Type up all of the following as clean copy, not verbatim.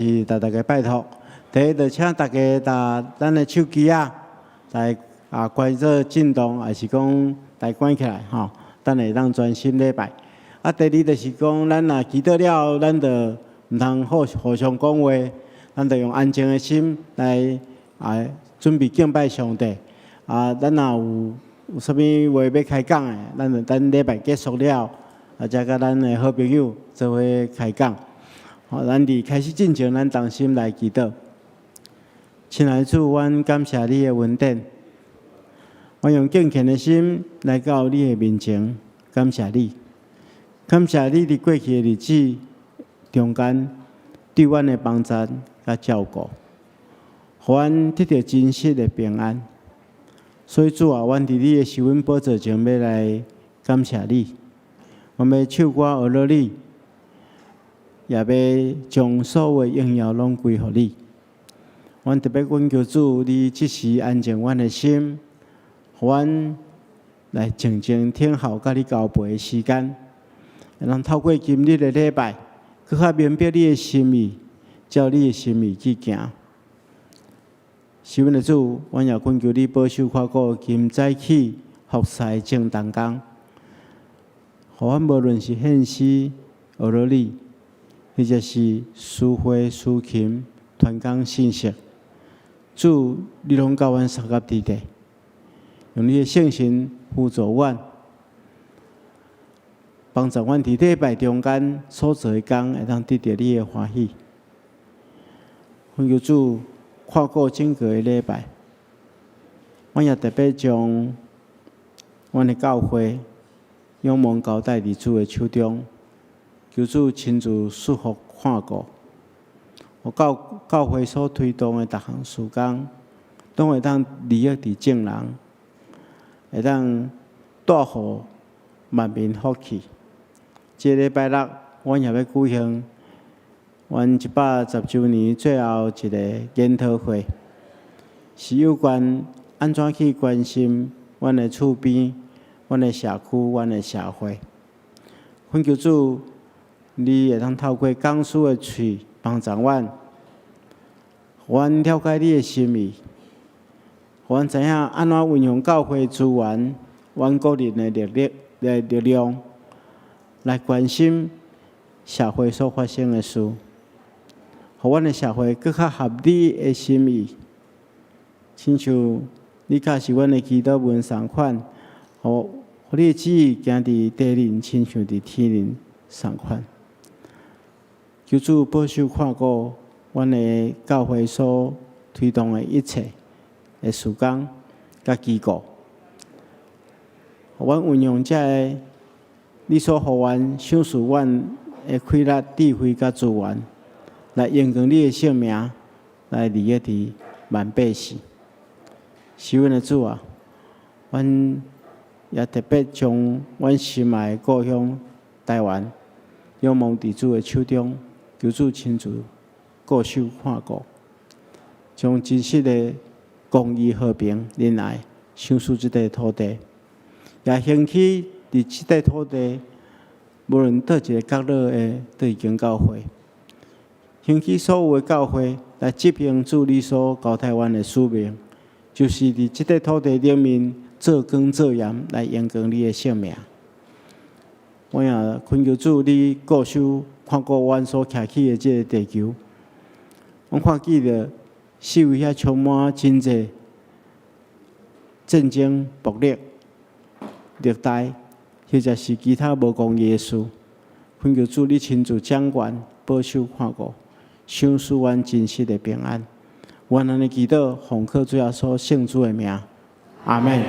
是大家拜托，第一就请大家咱的手机来关做震动，还是讲来关起来吼，等下当专心礼拜。第二就是讲，咱若祈祷了，咱就毋通互相讲话，咱就用安静的心来准备敬拜上帝。咱若有啥物话要开讲的，咱就等礼拜结束了，才甲咱的好朋友做伙开讲。咱伫开始进前，咱同心来祈祷。亲爱的主，阮感谢你的恩典，我用敬虔的心来到你的面前，感谢你，感谢你伫过去的日子中间对阮的帮助甲照顾，互阮得到真实的平安。所以主啊，阮伫你的施恩宝座前要来感谢你，我要唱歌学乐你。也要将所有的荣耀拢归乎你。阮特别恳求主，你即时安静阮的心，互阮来静静听候甲你交陪的时间，让透过今日的礼拜，更较明白你的心意，照你的心意去行。是阮的主，阮也恳求你保守看顾今早起服侍正当工，互阮无论是献诗、学乐你。或者是书会、书琴、团工信息，主，你拢教阮三甲地地，用你的圣心辅助阮，帮助阮伫礼拜中间所做的工，会当得到你的欢喜。恳求主看顾整个的礼拜，我也特别将阮的教会仰望交代伫主的手中。求主亲自束缚看顾，我教会所推动的逐项事工，都会当利益伫正人，会当带予万民福气。这礼拜六，阮也要举行阮110周年最后一个研讨会，是有关安怎去关心阮的厝边、阮的社区、阮的社会。恳求主。你会通透过讲师的嘴帮助阮，互阮了解你的心意，互阮知影安怎运用教会资源、阮个人的力量，来关心社会所发生的事，互阮的社会更较合你的心意。亲像你假是阮的祈祷文同款，互你的旨意行伫地人，亲像伫天人同款。求主保守看顾阮的教会所推动的一切的事工甲机构，互阮运用这个你所互阮赏赐阮的快乐、智慧甲资源，来荣光你的圣名，来利益伫万百姓。是阮的主啊，阮也特别将阮心爱的故乡台湾仰望伫主的手中。求主亲自顾守看顾，将真实的公义、和平、仁爱赏赐这块土地，也兴起伫这块土地，无论倒一个角落的都已经教会，兴起所有的教会来执行主你所交代阮的使命，就是伫这块土地顶面做光做盐，来荣光你的圣名。我也恳求主你顾守。看顾阮所徛起的这个地球，阮看见着四围遐充满真济战争、暴力、虐待，或者是其他无公义的事。恳求主你亲自掌管、保守看顾，赏赐阮真实的平安。愿安尼祈祷，奉靠主耶稣圣主的名，阿门。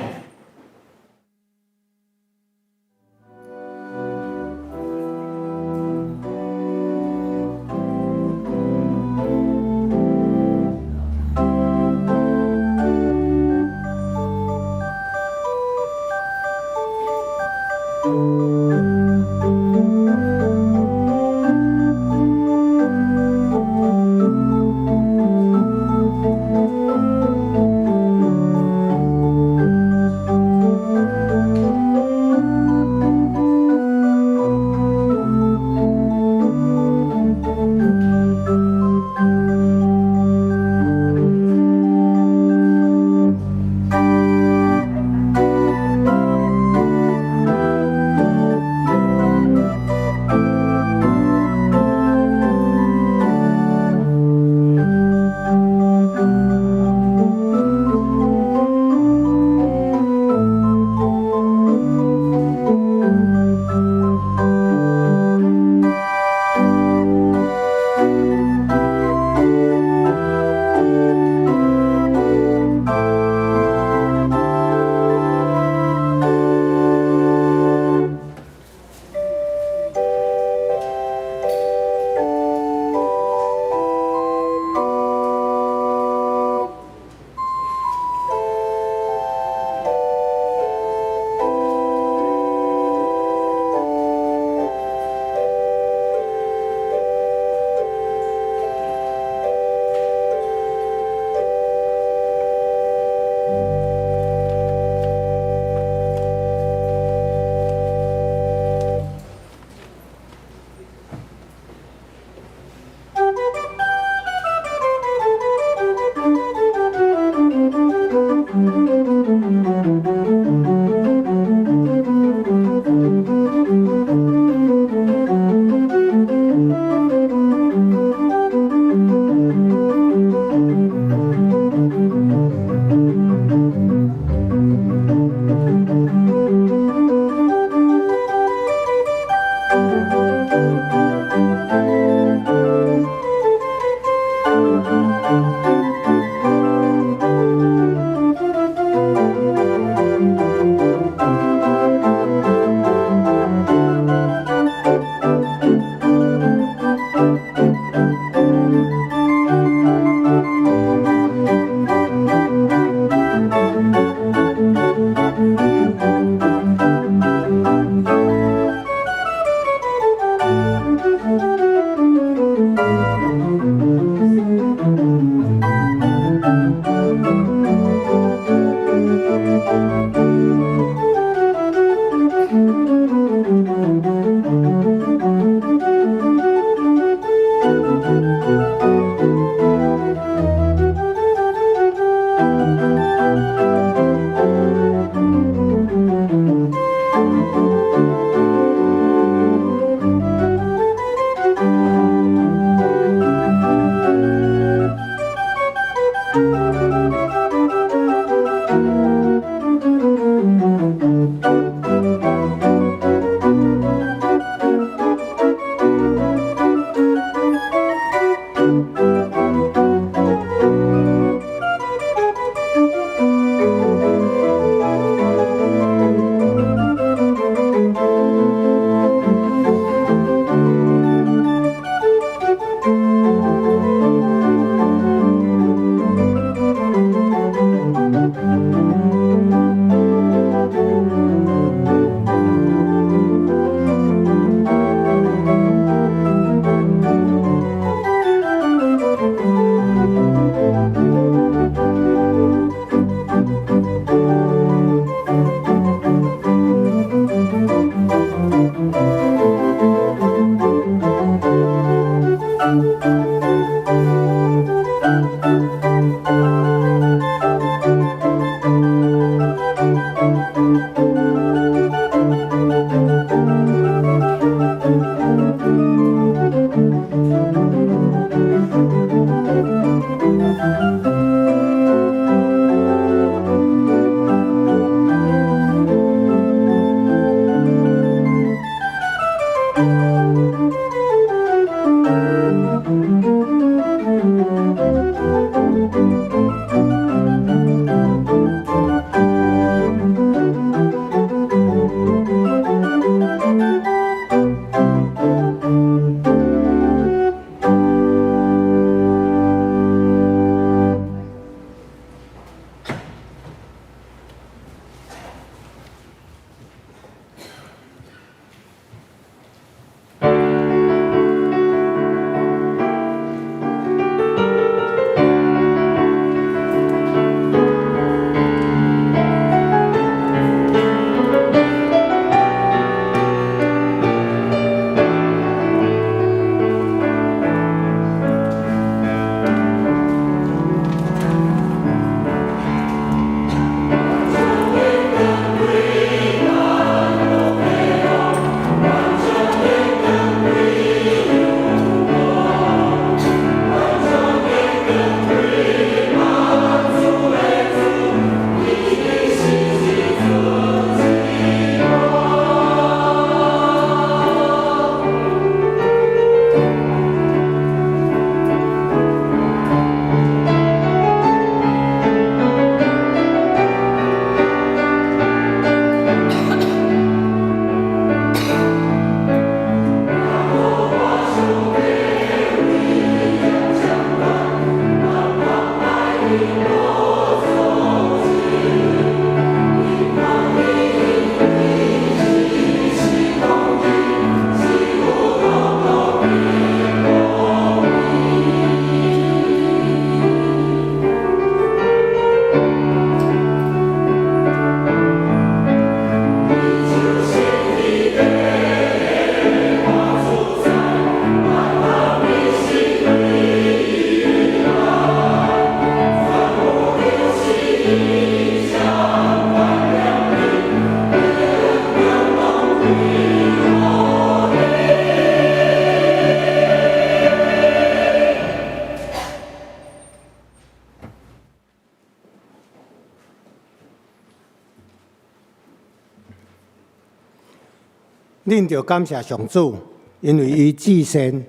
恁着感谢上主，因为伊至善，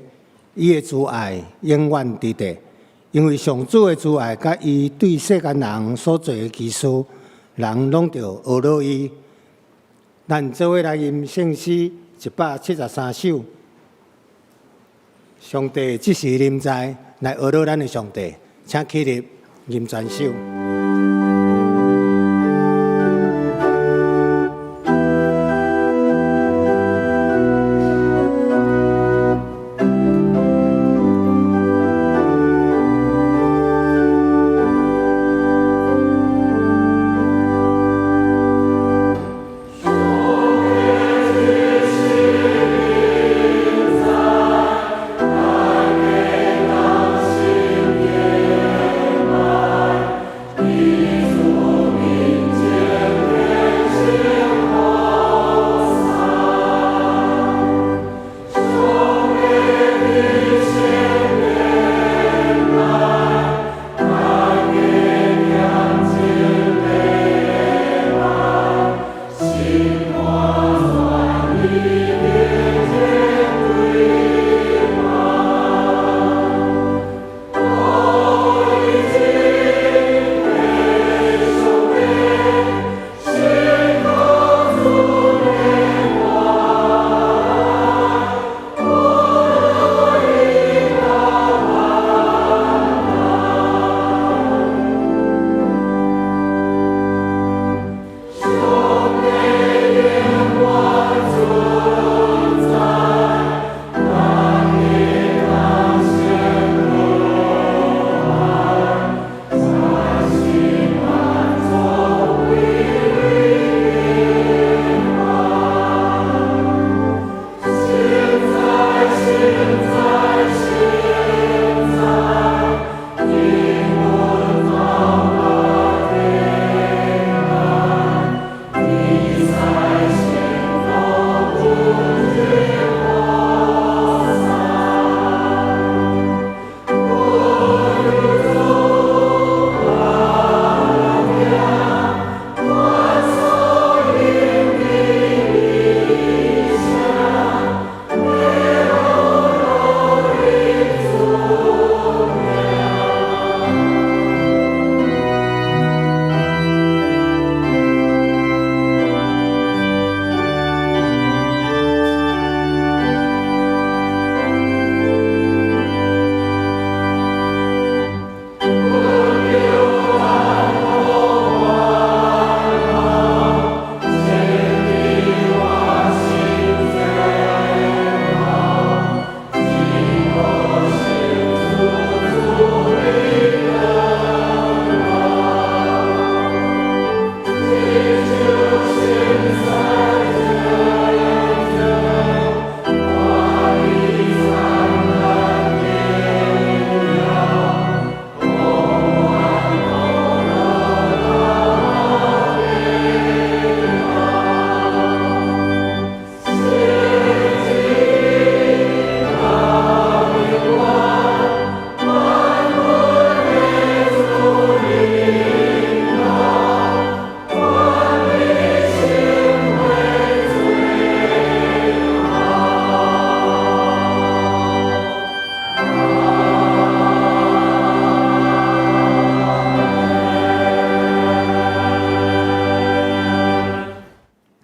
伊的慈爱永远伫地。因为上主的慈爱，甲伊对世间人所做的奇事，人拢着学落伊。咱做伙来吟圣诗173首。上帝即时临在，来学落咱的上帝，请起立吟全首。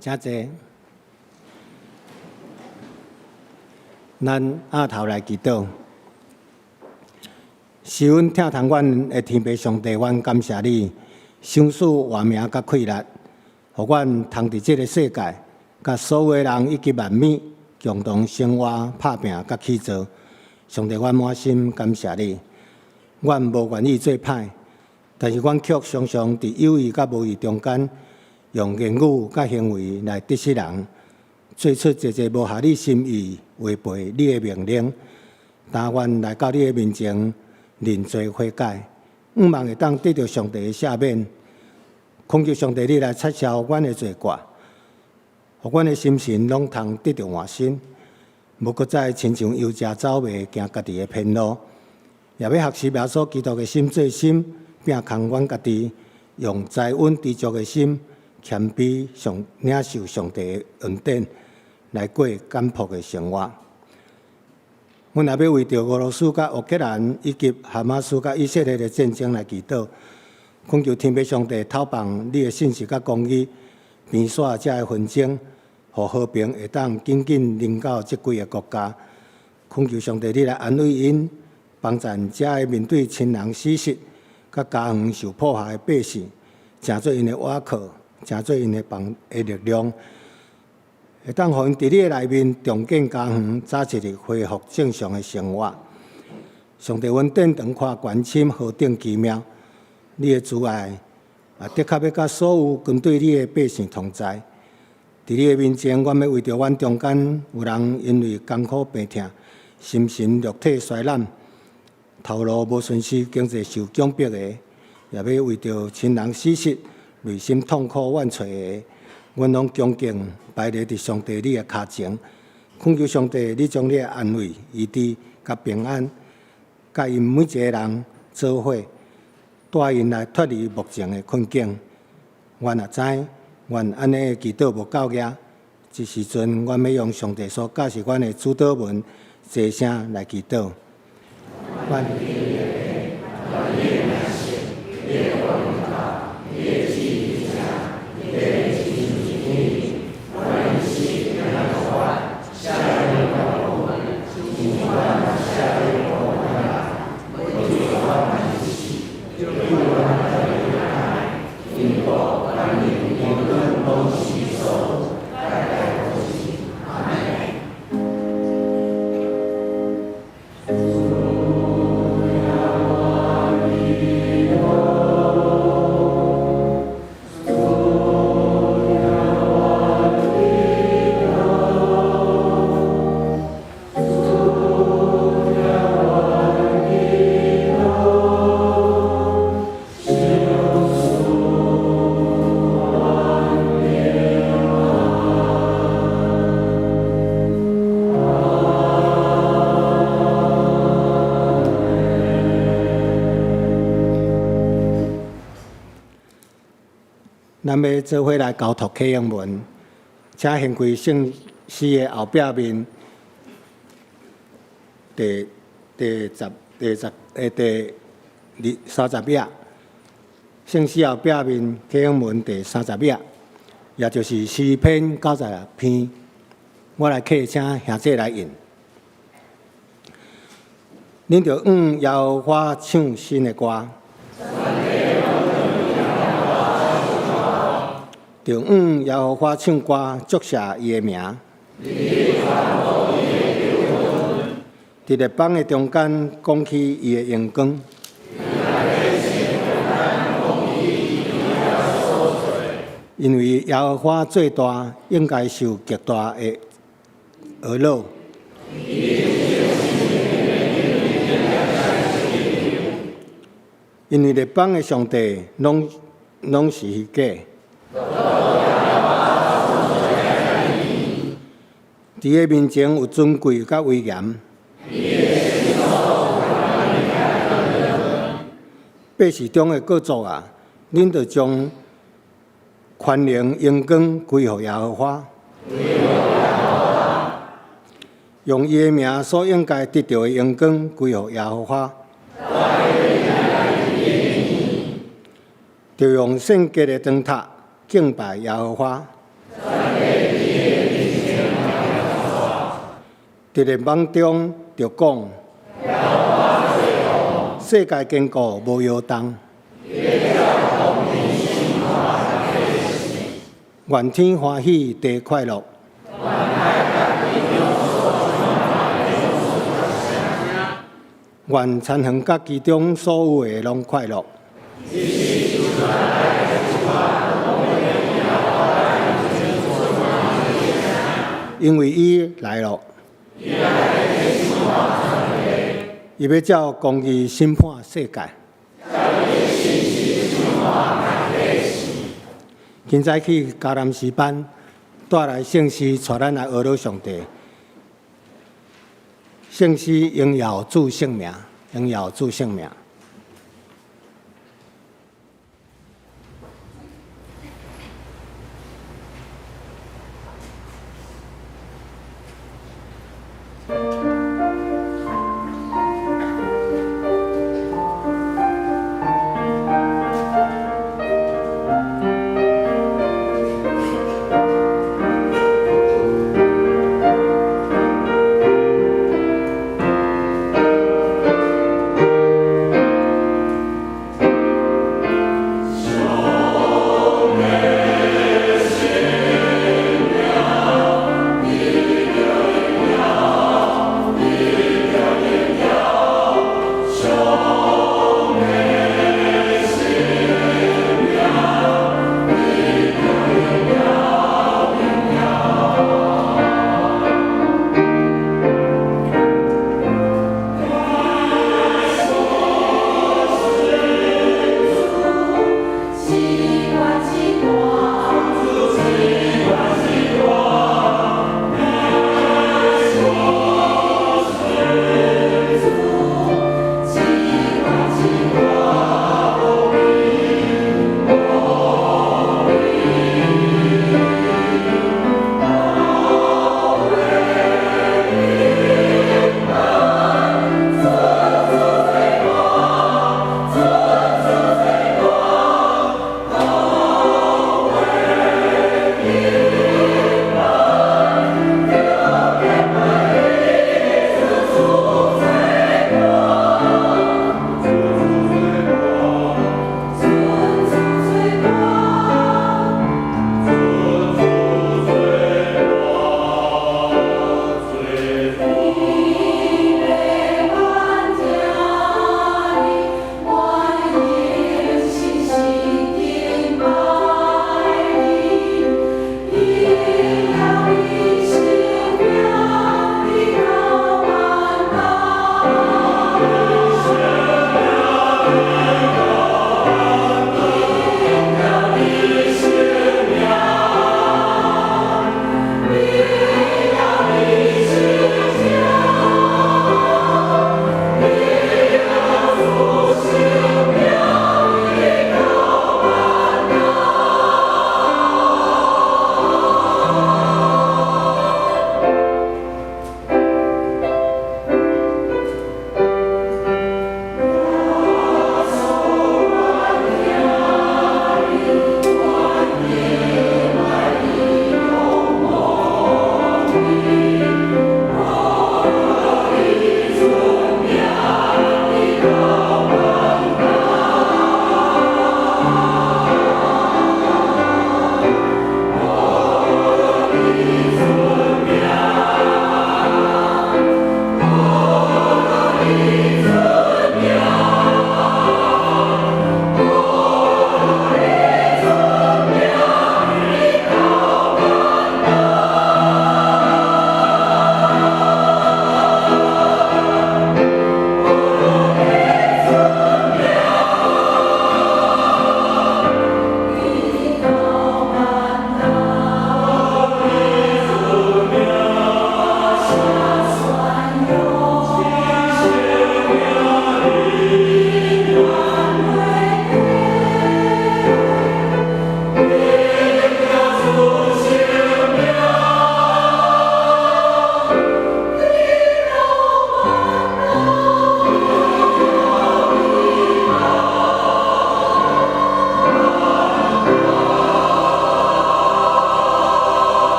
真济，咱压头来祈祷。是阮听从阮的天父上帝，阮感谢你，赏赐活命甲气力，互阮通伫即个世界，甲所有人以及万物共同生活、拍拼甲起造。上帝，阮满心感谢你。阮无愿意做歹，但是阮却常常伫有意甲无意中间，用言语甲行为来得失人，做出一个无合你心意、违背你的命令。但愿来到你的面前，认罪悔改，希望会当得到上帝的赦免。恳求上帝你来撤销阮的罪过，互阮的心神拢通得到换新，无搁再亲像油食走卖，行家己的偏路。也要学习耶稣基督的心做心，并空阮家己，用在稳知足的心，谦卑领受上帝的恩典，来过简朴的生活。阮也要为着俄罗斯、甲乌克兰以及哈马斯、甲以色列的战争来祈祷，恳求天父上帝透放你的信息甲公义，平煞这的纷争，互和平会当紧紧临到即几个国家。恳求上帝你来安慰因，帮助这的面对亲人死失，甲家园受破坏的百姓，成做因的倚靠，成做因的力量。会当互因伫你的内面重建家园，早一日恢复正常的生活。上帝，阮殿堂看关心何等奇妙！你的慈爱的确要甲所有跟对你的百姓同在。伫你的面前，阮要为着阮中间有人因为艰苦病痛，心神肉体衰烂，头路无顺遂，经济受窘迫的，也要为着亲人死失，内心痛苦怨啐的。阮拢恭敬拜列伫上帝你的脚前，恳求上帝你将你的安慰、医治、甲平安，甲因每一个人做伙，带因来脱离目前的困境。阮也知，阮安尼祈祷无够额，这时阵阮要用上帝所教示阮的主祷文，齐声来祈祷。咱要做伙来交托启应文，请献开圣诗的后壁面第30页，圣诗后壁面启应文第30页，也就是诗篇96篇。我来刻，请兄弟来引。恁着耶和华唱新的歌。就耶和华唱歌，祝谢伊的名。伫列邦的中间，讲起伊的荣光。因为耶和华最大，应该受极大的讹恼。因为列邦的上帝拢是虚假。伫个面前有尊贵甲威严，百姓中的各族啊，恁着将权能荣光归互耶和华，用伊的名所应该得到的荣光归互耶和华，就用圣洁的灯塔敬拜耶和华。伫列网中就讲，世界坚固无摇动，愿天欢喜地快乐，愿参恒甲其中所有的拢快乐。因为伊来了。伊要照公义审判世界。今早去迦南诗班，带来圣诗，带咱来学了上帝。圣诗荣耀主圣名，荣耀主圣名。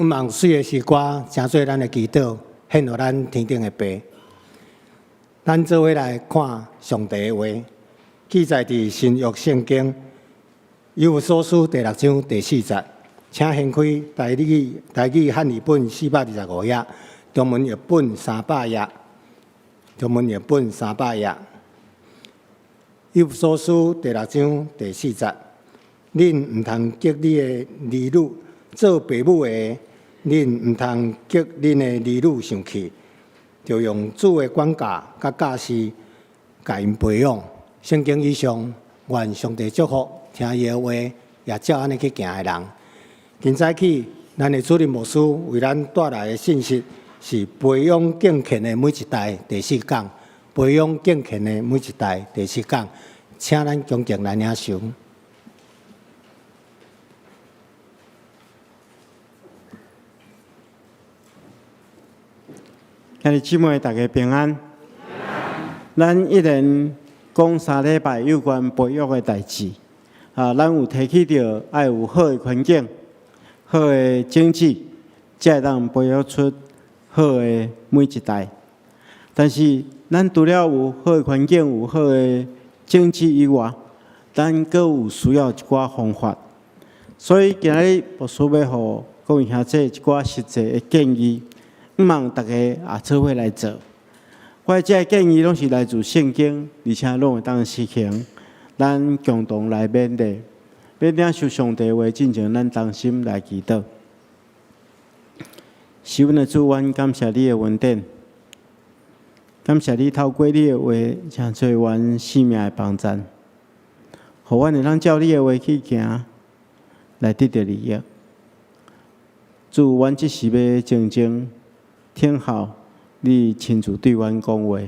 望水的诗歌，成做咱的祈祷，献予咱天顶的爸。咱做伙来看上帝的话，记载伫新约圣经以弗所书第6章第4节。请掀开台语汉语本425页，中文译本300页。中文译本300页。以弗所书第6章第4节。恁毋通激你的儿女做父母的，恁毋通激恁的儿女生气，就用主的管教甲教示，甲因培养。圣经以上，愿上帝祝福听伊的话，也照安尼去行的人。今早起，咱的主任牧师为咱带来的信息是培养敬虔的每一代第4讲，培养敬虔的每一代第4讲，请咱恭敬来领受。兄弟姊妹，大家平安。咱一连讲3礼拜有关培育的代志，咱有提起到爱有好的环境、好的经济，才会当培育出好的每一代。但是，咱除了有好的环境、有好的经济以外，咱阁有需要一寡方法。所以今日牧师要互各位兄弟一寡实际的建议。希望大家也做伙来做。我这建议拢是来自圣经，而且拢会当实行。咱共同来勉励，要领受上帝话，进前咱同心来祈祷。是阮的主，阮感谢你的恩典，感谢你透过你的话，成做阮生命的帮助，互阮会当照你的话去行，来得到利益。主，阮即时要静静。听候你亲自对阮讲话，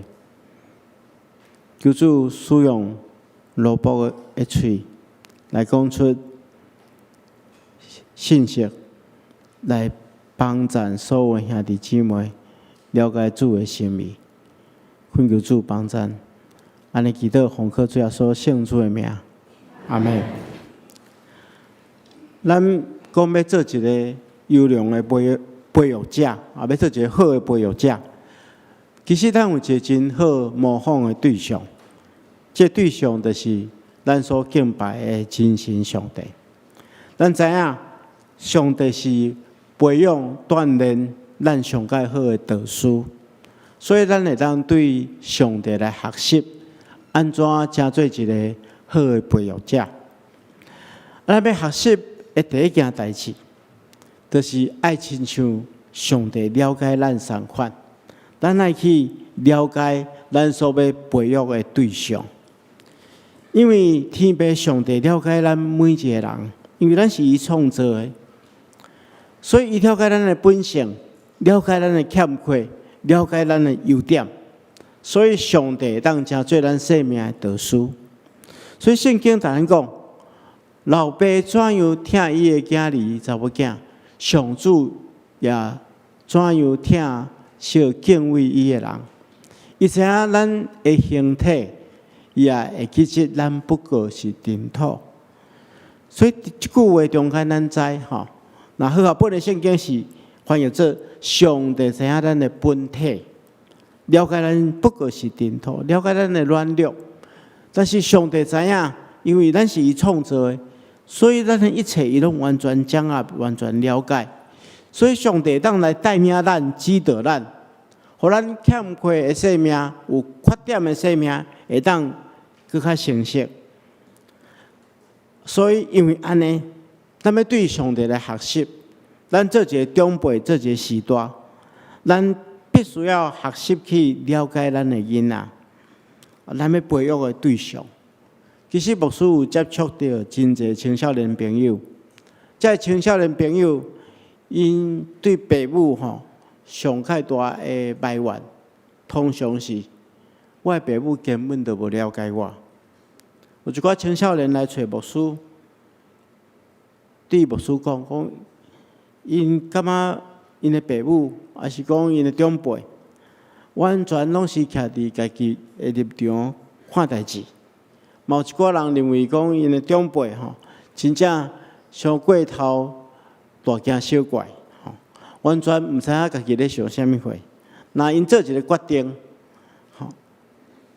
求主使用罗卜的嘴来讲出信息，来帮助所有兄弟姊妹了解主的心意。恳求主帮助，安尼祈祷奉靠主耶稣圣主的名，阿门。咱讲要做一个优良的培育者，要做一个好的培育者。其实咱有一个真好模仿的对象，这对象就是咱所敬拜的真神上帝。咱知影，上帝是培养锻炼咱上界好的导师，所以咱会当对上帝来学习，安怎成做一个好的培育者。咱要学习的第一件代志。就是爱亲像上帝了解咱同款，咱爱去了解咱所要培育的对象。因为天父上帝了解咱每一个人，因为咱是伊创造的，所以伊了解咱的本性，了解咱的欠缺，了解咱的优点，所以上帝当成做咱生命的导师。所以圣经常常讲，老爸怎样疼伊的囝儿查某囝。上主也怎样疼小敬畏伊的人？伊知影咱的形体，也会记得咱不过是尘土。所以这句话中间咱知吼，那好啊，本的圣经是翻译做上帝知影咱的本体，了解咱不过是尘土，了解咱的软弱。但是上帝知影，因为咱是伊创造的。所以咱的一切，伊拢完全掌握、完全了解。所以上帝当来带领咱、指导咱，互咱欠缺的生命、有缺点的生命，会当更较成熟。所以因为安尼，咱要对上帝来学习，咱做一个长辈、做一个时代，咱必须要学习去了解咱的囡仔，咱要培育的对象。其实牧师有接触到真侪青少年朋友，这青少年朋友因对父母上较大的埋怨，通常是我的父母根本就无了解我。有一寡青少年来找牧师，对牧师讲，因感觉因的父母，还是讲因的长辈，完全拢是徛伫家己的立场看代志。有一寡人认为讲，因的长辈真正上过头大惊小怪，完全毋知影家己咧想啥物货。那因做一个决定，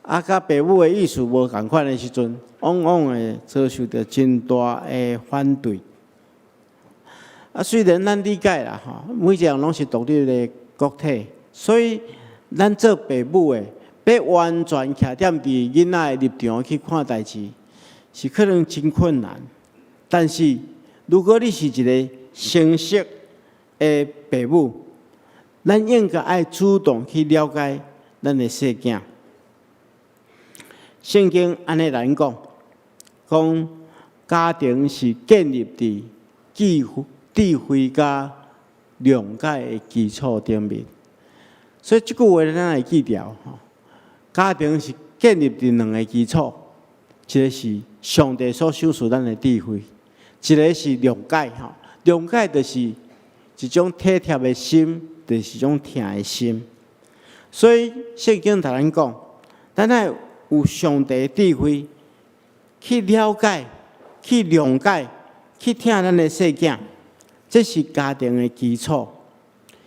甲爸母的意思无共款的时阵，往往会遭受到真大的反对。虽然咱理解啦，每一个人拢是独立的个体，所以咱做爸母的，要完全徛踮伫囡仔的立场去看代志，是可能真困难。但是，如果你是一个成熟的爸母，咱应该爱主动去了解咱的细囝。圣经安尼来讲，家庭是建立伫智慧甲谅解的基础顶面。所以这句话咱会记牢家庭是建立伫两个基础，一个是上帝所赏赐咱的智慧，一个是谅解谅解就是一种体贴的心，就是一种疼的心。所以圣经同咱讲，咱要有上帝的智慧，去了解、去谅解、去疼咱的细囝，这是家庭的基础。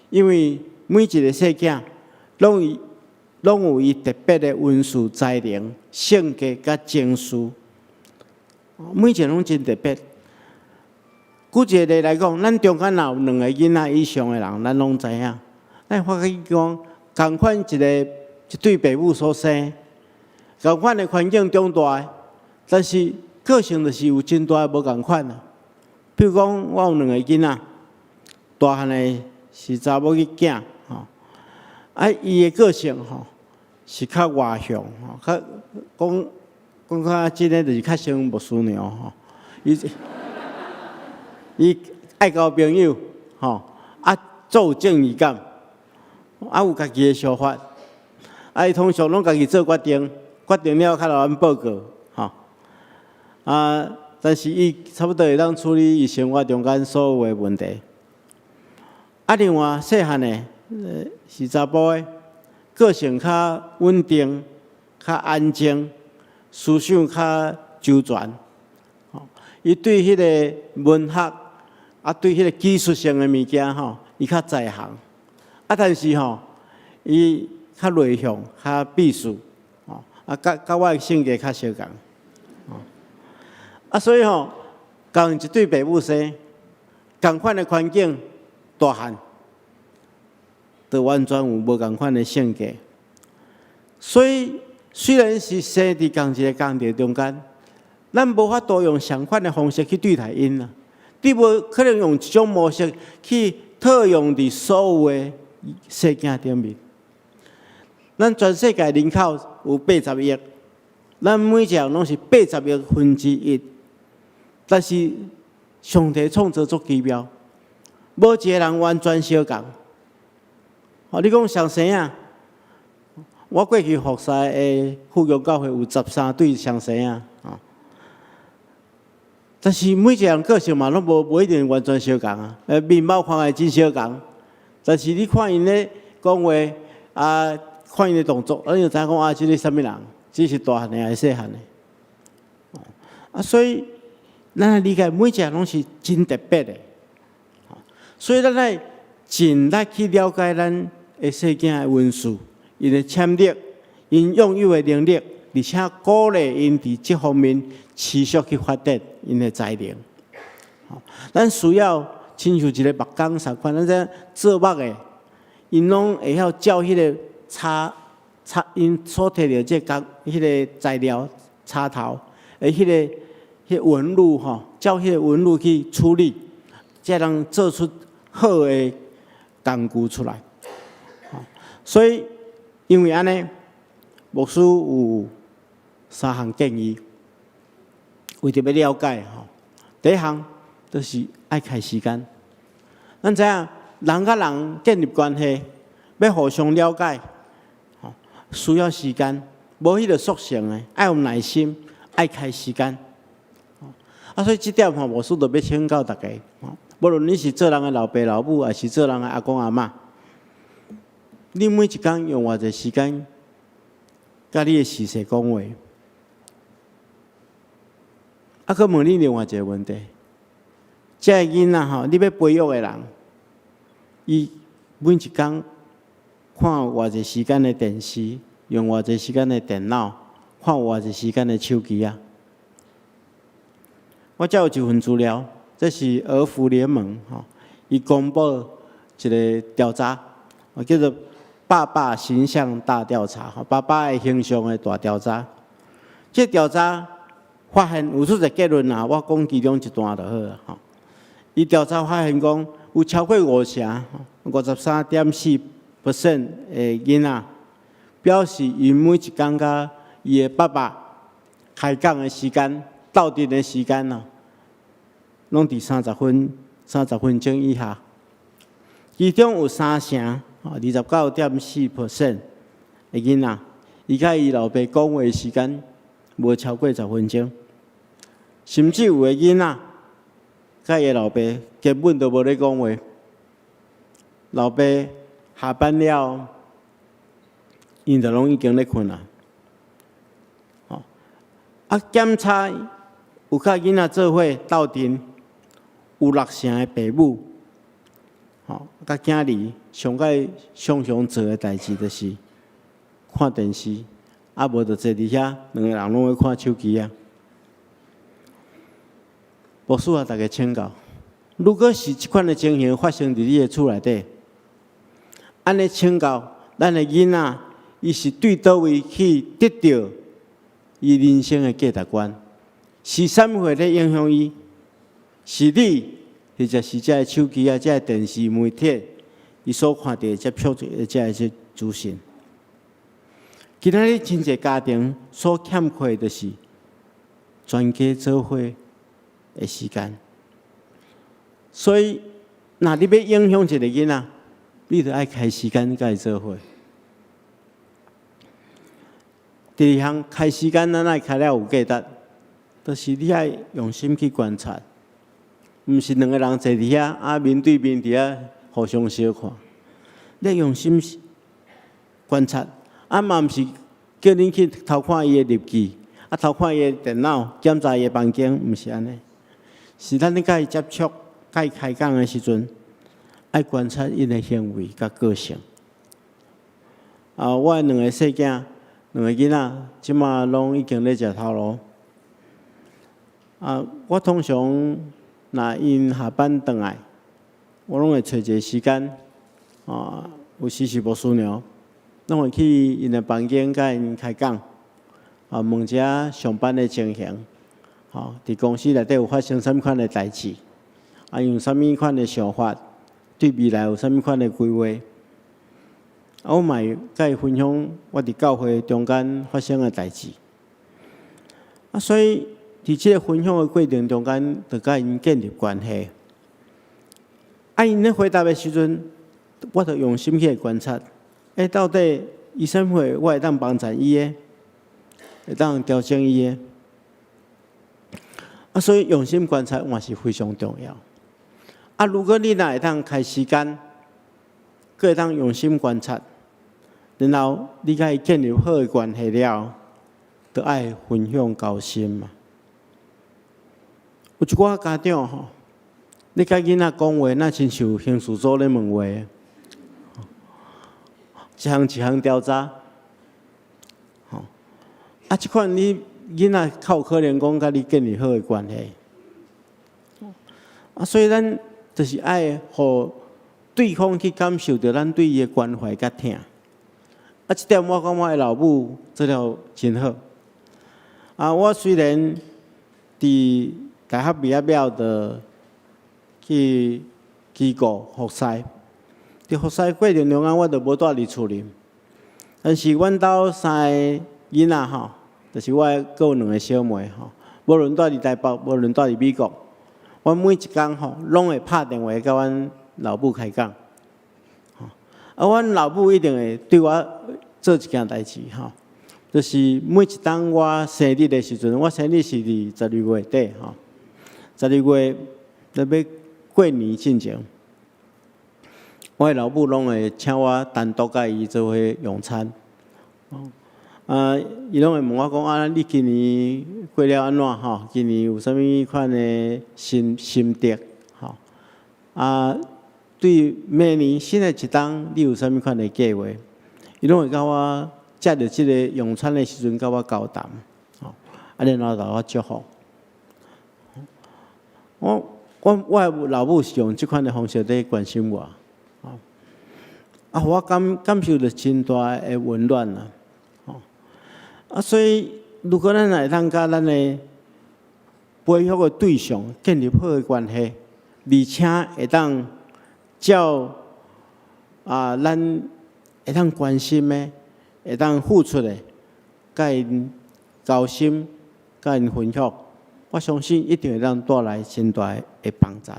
因为每一个细囝拢有伊特别的温顺、才能、性格甲情绪，每一个拢真特别。举一个例来讲，咱中间若有2个囡仔以上的人，咱拢知影。咱发觉讲，同款一对爸母所生，同款的环境长大的，但是个性就是有真大的无同款啊。比如讲，我有2个囡仔，大汉的是查某囝，伊的个性是较外向，较讲较真诶，就是较像牧师娘伊爱交朋友，足有正义感，有家己的想法，伊通常拢家己做决定，决定了较老咱报告，但是伊差不多会当处理伊生活中间所有的问题。另外细汉的是查甫的，个性较稳定、较安静，思想较周全。伊对迄个文学对迄个技术性的物件伊较在行。但是伊较内向、较避暑，甲我的性格较相共。所以共一对爸母生，同款的环境，大汉，就完全有无同款的性格。所以虽然是生伫同一个工地中间，咱无法度用相款的方式去对待因啦。你无可能用一种模式去套用伫所有的细囝顶面。咱全世界人口有80亿，咱每一个人拢是80亿分之一。但是上帝创造足奇妙，无一个人完全相共。你讲上生啊？我过去服侍的富阳教会有13对上生啊，但是每一个人个性嘛，拢无一定完全相共啊。面貌看来真相共，但是你看因咧讲话看因的动作，你就知影讲这是啥物人？这是大汉的还是细汉的？所以咱理解每一个人拢是真特别的，所以咱来尽力去了解咱的细囝的温素。因的潜力，因拥有的能力，而且鼓励因伫这方面持续去发展因的才能。咱需要亲像一个木工相款，咱这做木的，因拢会晓照迄个插因所摕到这工迄个材料插头，迄个纹路照迄个纹路去处理，才能做出好的工具出来。所以。因为安尼，牧师有3项建议，为着要了解第一项就是爱开时间。咱知影人甲人建立关系，要互相了解，需要时间，无迄个速成的，爱有耐心，爱开时间。所以这点牧师就要请教大家，无论你是做人的老爸老母，还是做人的阿公阿嬷。你每一天用偌济时间，甲你的事实讲话，佮问你另外一个问题：这个囡仔你要培育的人，伊每一工看偌济时间的电视，用偌济时间的电脑，看偌济时间的手机啊。我遮有一份资料，这是儿福联盟伊公布一个调查，叫做“爸爸形象大调查”爸爸的形象的大调查。这调查发现有出一个结论啊，我讲其中一段就好了伊调查发现讲，有超过53.4% 的囡仔表示，伊每一工甲伊的爸爸开讲的时间、斗阵的时间拢伫30分钟以下。其中有30%， 29.4% 的囡仔，伊甲伊老爸讲话的时间无超过10分钟，甚至有的囡仔甲伊老爸根本都无咧讲话。老爸下班了，因就拢已经咧困啊。检查有甲囡仔做伙斗阵，有60%的爸母，甲囝儿常做的代志就是看电视，无就坐伫遐，两个人拢在看手机啊。牧师大家请教，如果是即款的情形发生伫你的厝内底，安尼请教，咱的囡仔伊是对倒位去得到伊人生的价值观？是啥物会咧影响伊？是你，或者是这手机这电视媒体，伊所看到接触的这资讯？今仔日真侪家庭所欠缺的是全家做伙的时间，所以，若你要影响一个囡仔，你就爱开时间甲伊做伙。第二项，开时间咱爱开了有价值，就是你爱用心去观察，毋是两个人坐伫遐面对面伫遐互相相看。你用心观察，嘛毋是叫恁去偷看伊的日记，偷看伊的电脑，检查伊的房间，毋是安尼。是咱咧甲伊接触、甲伊开讲的时阵，爱观察伊的行为甲个性。我的两个细囝，两个囡仔，即马拢已经咧食头路。我通常若因下班转来，我拢会找一个时间，有时是无师娘，拢会去因的房间甲因开讲，问一下上班的情形。伫公司内底有发生啥物款的代志，用啥物款的想法，对未来有啥物款的规划。我嘛甲伊分享我伫教会中间发生的代志。所以伫即个分享的过程中间，就甲因建立关系。因咧回答的时阵，我就用心去观察，到底伊啥物会我会当帮助伊的，会当调整伊的。所以用心观察也是非常重要。如果你若会当开时间，佮会当用心观察，然后你甲伊建立好的关系了，就爱分享交心嘛。有一寡家长你甲囡仔讲话，那亲像刑事组咧问话，一项一项调查。即款你囡仔较有可能讲甲你建立好的关系。所以咱就是爱互对方去感受到咱对伊的关怀甲疼。即点我感觉我的老母做了真好。我虽然伫大学毕业了，就去机构服侍。伫服侍过程中间，我就无住伫厝里。但是阮兜三个囡仔就是我阁有两个小妹无论住伫台北，无论住伫美国，阮每一工拢会拍电话甲阮老母开讲。阮老母一定会对我做一件代志就是每一当我生日的时阵，我生日是伫12月底12月要过年之前，我的老母拢会请我单独甲伊做伙用餐。伊拢会问我讲你今年过了安怎今年有啥物款的心得对明年新的一档，你有啥物款的计划？伊拢会甲我接着即个用餐的时阵，甲我交谈，然后甲我祝福。我的老母是用即款的方式在关心我，我感受到真大的温暖啦，所以如果咱会当甲咱的培育的对象建立好的关系，而且会当照咱会当关心的、会当付出的，甲因交心、甲因分享，我相信一定会当带来真大的帮助。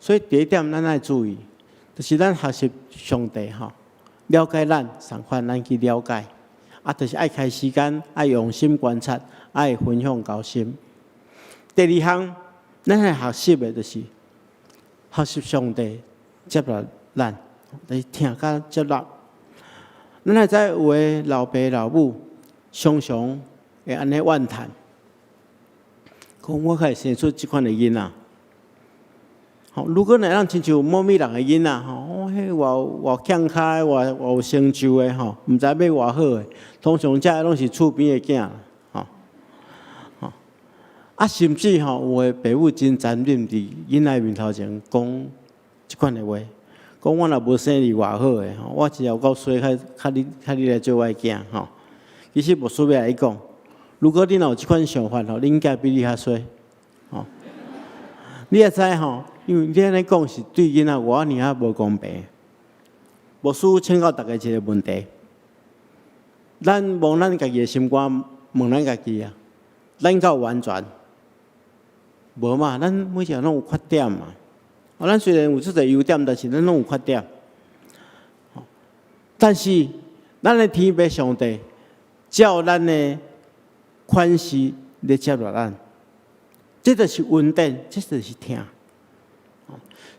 所以第一点，咱爱注意，就是咱学习上帝了解咱，同款咱去了解，就是爱开时间，爱用心观察，爱分享交心。第二项，咱爱学习的就是学习上帝接纳咱，来听甲接纳。咱会知有的老爸老母常常会安尼怨叹，讲我会生出即款的囡仔。如果能让亲像某米人的囡仔，迄偌强开、偌有成就的，毋知要偌好的，通常遮拢是厝边的囝，甚至有的爸母真残忍伫囡仔面头前讲即款的话，讲我若无生你偌好的，我只有够衰，较你来做我的囝，其实无需要来讲，如果你若有即款想法，恁囝比你较衰，你也知因为你安尼讲是对囡仔偌尔啊无公平，无需请教大家一个问题：咱望咱家己的心肝，问咱家己啊，咱够完全？无嘛，咱每一个人拢有缺点嘛。咱虽然有这个优点，但是咱拢有缺点。但是咱的天父上帝照咱的款式来接纳咱，这就是恩典，这就是听。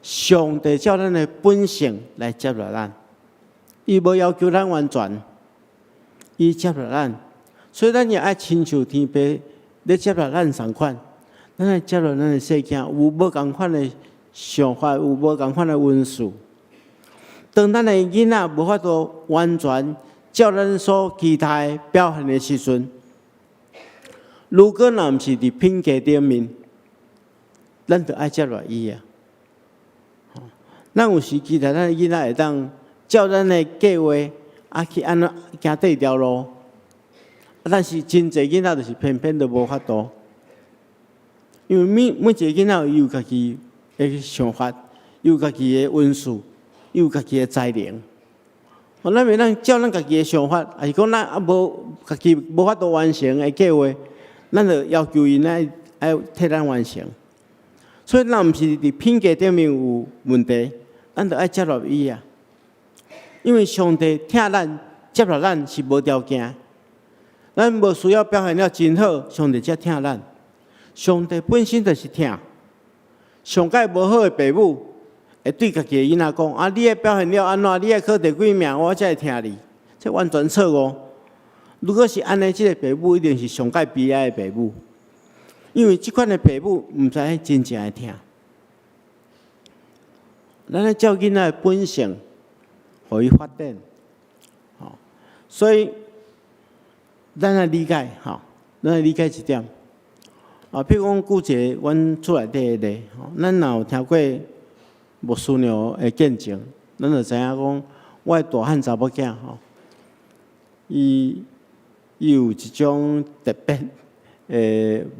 上帝照咱的本性来接纳咱，伊无要求咱完全，伊接纳咱，所以咱也爱亲像天父咧接纳咱同款，咱来接纳咱的细囝，有无共款的想法，有无共款的温数。当咱的囡仔无法度完全照咱所期待表现的时阵，如果若毋是伫品格顶面，咱就爱接纳伊啊。咱有时期待咱的囡仔会当照咱的计划去安怎行对条路，但是真侪囡仔就是偏偏都无法度，因为每一个囡仔有家己的想法，有家己的温数，有家己的才能。咱袂当照咱家己的想法，还是讲咱无家己无法度完成的计划，咱就要求因爱替咱完成。所以，咱毋是伫品格顶面有问题，咱就爱接纳伊啊。因为上帝听咱、接纳咱是无条件，咱无需要表现了真好，上帝才听咱。上帝本身就是听。上界无好的爸母会对家己的囡仔讲：你的表现了安怎？你的考第几名？我才会听你。这完全错误。如果是安尼，这个爸母一定是上界悲哀的爸母。因为这款的爸母毋知真正会听，咱咧照囡仔的本性，互伊发展，所以咱来理解，咱来理解一点，譬如讲，举一个阮厝内底的例，咱若有听过牧师娘的见证，咱就知影讲，我的大汉查某囝伊有一种特别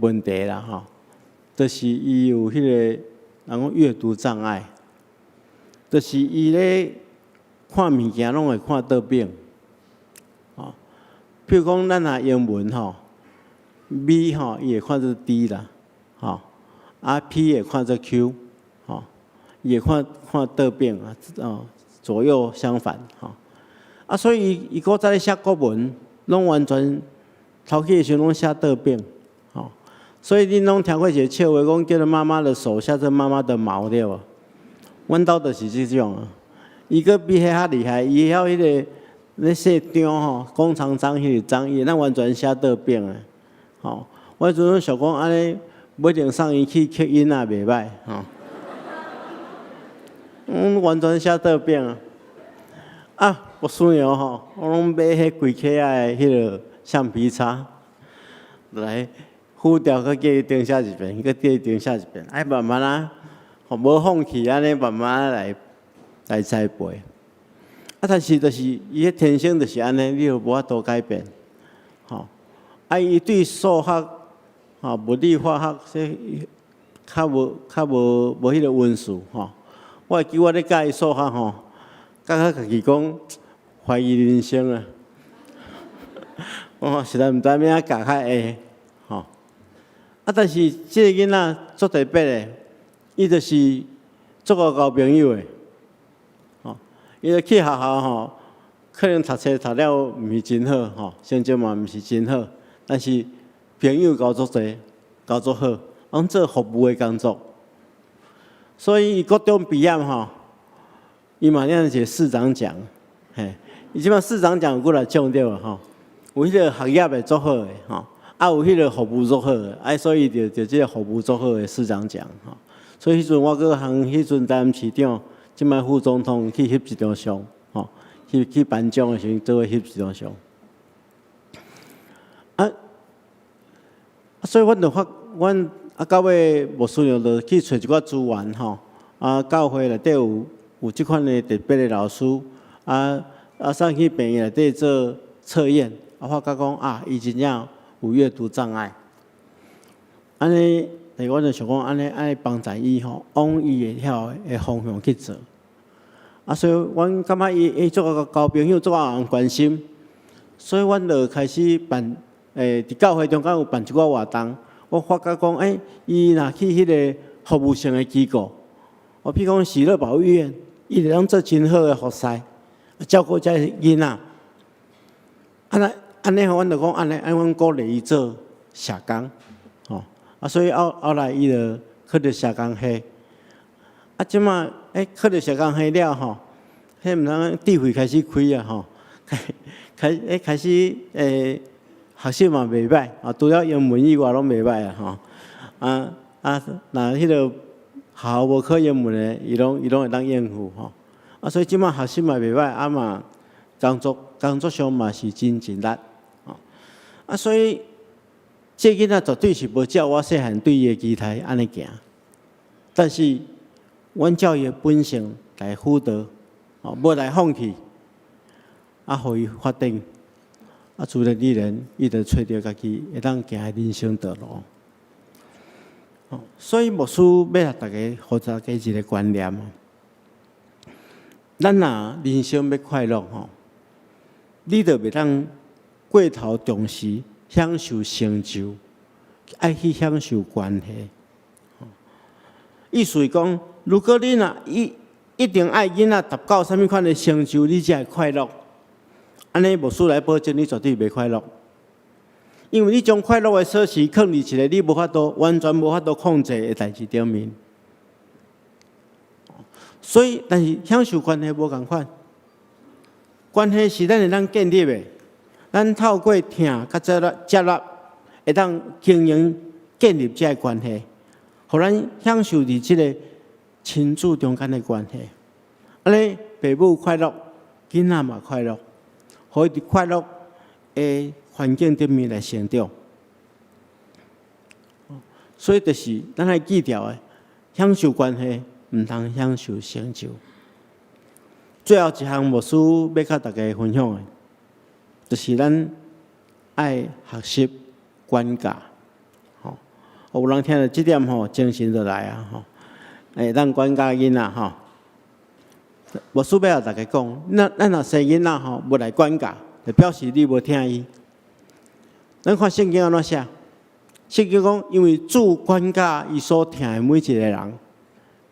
问题啦，就是伊有迄个人讲阅读障碍，就是伊咧看物件拢会看倒边，譬如讲咱英文，V 伊会看作 D 啦，P 会看作 Q，伊会看倒边左右相反，所以伊古早咧写国文，拢完全头起的时候拢写倒边。所以恁拢听过一个笑话，讲叫做妈妈的手下做妈妈的毛，对无？阮兜就是这种啊。伊个比迄较厉害，伊晓迄个咧写章工厂章迄个章，伊咱完全写倒边的。我阵想讲安尼，不一定送伊去刻印啊，袂歹完全写倒边啊！啊，我孙女吼，我拢买迄贵客仔的迄个橡皮擦，来糊掉，佮叫伊重写一遍，佮叫伊重写一遍，哎，慢慢啊，吼无放弃，安尼慢慢来栽培。啊，但是就是伊迄天生就是安尼，你就无法度改变，吼。啊，伊对数学、吼物理、化学这较无迄个温数，吼。我会记我咧教伊数学吼，教到家己讲怀疑人生啊！我实在毋知影教较会，吼。啊，但是即个囡仔足特别的，伊就是足个交朋友的，吼。伊就去学校吼，可能读册读了毋是真好，吼，成绩嘛毋是真好，但是朋友交足侪，交足好，拢做服务的工作。所以伊高中毕业吼，伊嘛领一个市长奖，嘿，伊即摆市长奖有过来奖着吼，有迄个学业会足好的吼，啊有迄个服务足好的，啊所以就即个服务足好的市长奖吼。所以迄阵我搁行迄阵担任市长，即摆副总统去翕一张相，吼，去颁奖的时候做翕一张相。所以阮就阮。啊，到尾无需要就去找一寡资源吼，啊，教会内底有即款的特别的老师，送去病院内底做测验，啊，发觉讲啊，伊真正有阅读障碍，安尼，我就想讲安尼帮助伊吼，往伊会晓的方向去做，啊，所以阮感觉伊做个交朋友，做个人关心，所以阮就开始办，伫教会中间有办一寡活动。我发觉讲，伊若去迄个服务性的机构，比如讲喜乐保育院，伊就当做真好的服侍，照顾遮囡仔。安尼，阮就讲安尼，阮鼓励伊做社工，吼，所以后来伊就去着社工系。即马去着社工系了吼，迄毋通智慧开始开啊吼，开始学习嘛袂歹，除了英文以外拢袂歹啊吼。那迄个校无考英文的，伊拢会当应付吼。所以即马学习嘛袂歹，嘛工作上嘛是真力吼。所以这囡仔绝对是无照我细汉对伊的期待安尼行，但是阮照伊的本性来辅导，无来放弃，互伊发展。自然而然，伊就找到家己会当行的人生道路。所以牧师要互大家互大家一个观念，咱若人生要快乐吼，你就袂当过头重视享受成就，爱去享受关系。意思是讲，如果你若一定爱囡仔达到啥物款的成就，你才会快乐。安尼牧师来保证你绝对袂快乐，因为你将快乐的锁匙放伫一个你完全无法度控制的代志顶面。所以，但是享受关系无共款，关系是咱会当建立的，咱透过听甲接纳，会当经营建立这个关系，互咱享受伫即个亲子中间的关系。安尼，父母快乐，囡仔嘛快乐。互伊伫快乐的环境顶面来成长，所以就是咱来记住的，享受关系，毋通享受成就。最后一项牧师要甲大家分享的，就是咱爱学习管教。有人听到这点精神就来啊！咱管教囡仔吼。牧师要大家讲，咱若生囡仔无来管教，就表示你无听伊。咱看圣经安怎写？圣经讲，因为主管教伊所听的每一个人，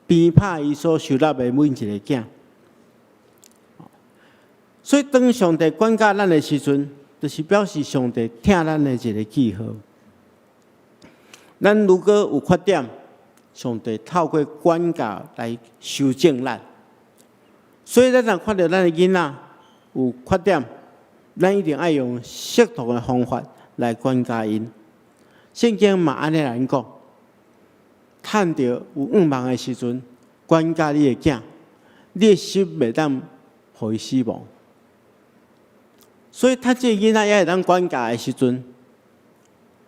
鞭拍伊所收纳的每一个囝。所以，当上帝管教咱的时阵，就是表示上帝听咱的一个记号。咱如果有缺点，上帝透过管教来修正咱。所以，咱若看到咱的囡仔有缺点，咱一定要用适当的方法来管教因。圣经嘛安尼来讲，趁着有恶梦的时阵，管教你的囝，你的心袂当互伊死亡。所以，他这囡仔也会当管教的时阵，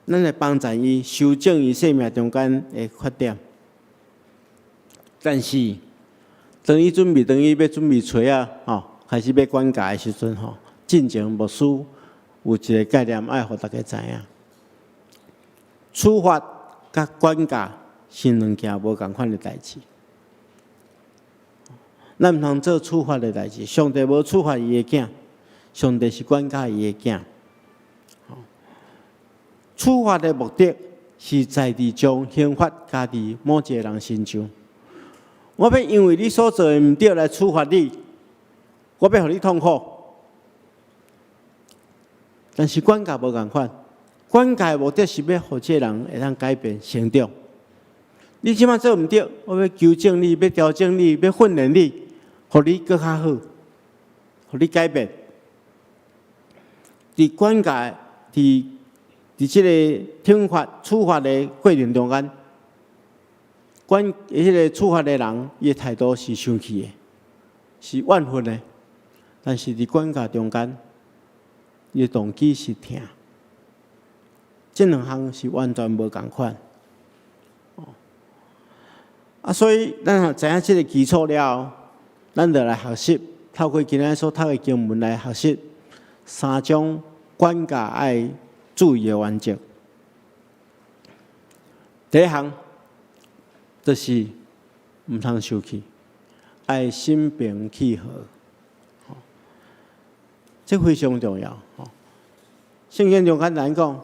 咱会帮助伊修正伊生命中间的缺点。但是，当伊要准备找开始要管教的时阵进前牧师有一个概念爱互大家知影：处罚甲管教是两件无共款的代志。咱毋通做处罚的代志，上帝无处罚伊的囝。上帝是管教伊的囝，处罚的目的是在地将刑罚加伫某一个人身上。我要因为你所做的毋对来处罚你，我要互你痛苦。但是管教无共款，管教的目的是要互这个人会当改变成长。你即摆做毋对，我要纠正你，要调整你，要训练你，互你更较好，互你改变。伫管教、伫即个惩罚、处罚的过程中间，迄个处罚的人，伊的态度是生气的，是怨愤的。但是伫管教中间，伊的动机是疼。这两项是完全无共款。所以咱知影即个基础了后，咱就来学习，透过今仔所读的经文来学习3种管教爱注意的原则。第一项就是毋通生气，爱心平气和，这非常重要。圣经中简单讲，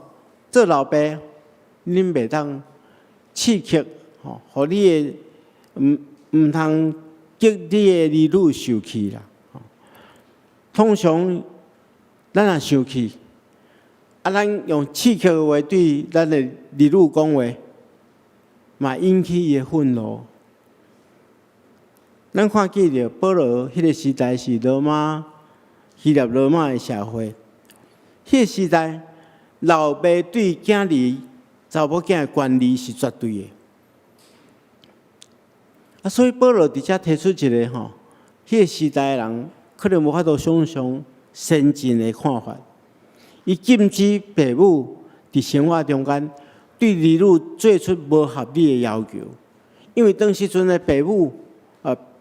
做老爸，恁袂当刺激，互你的毋通激你的儿女受气啦。通常咱若生气，咱用刺激的话对咱的儿女讲话，嘛引起伊的愤怒。咱看见着保罗迄个时代是希腊罗马的社会，迄个时代老爸对囝儿、查某囝的权利是绝对的。所以保罗伫遮提出一个迄个时代的人可能无法度想象先进的看法。伊禁止父母伫生活中间对儿女做出无合理的要求，因为当时阵的父母、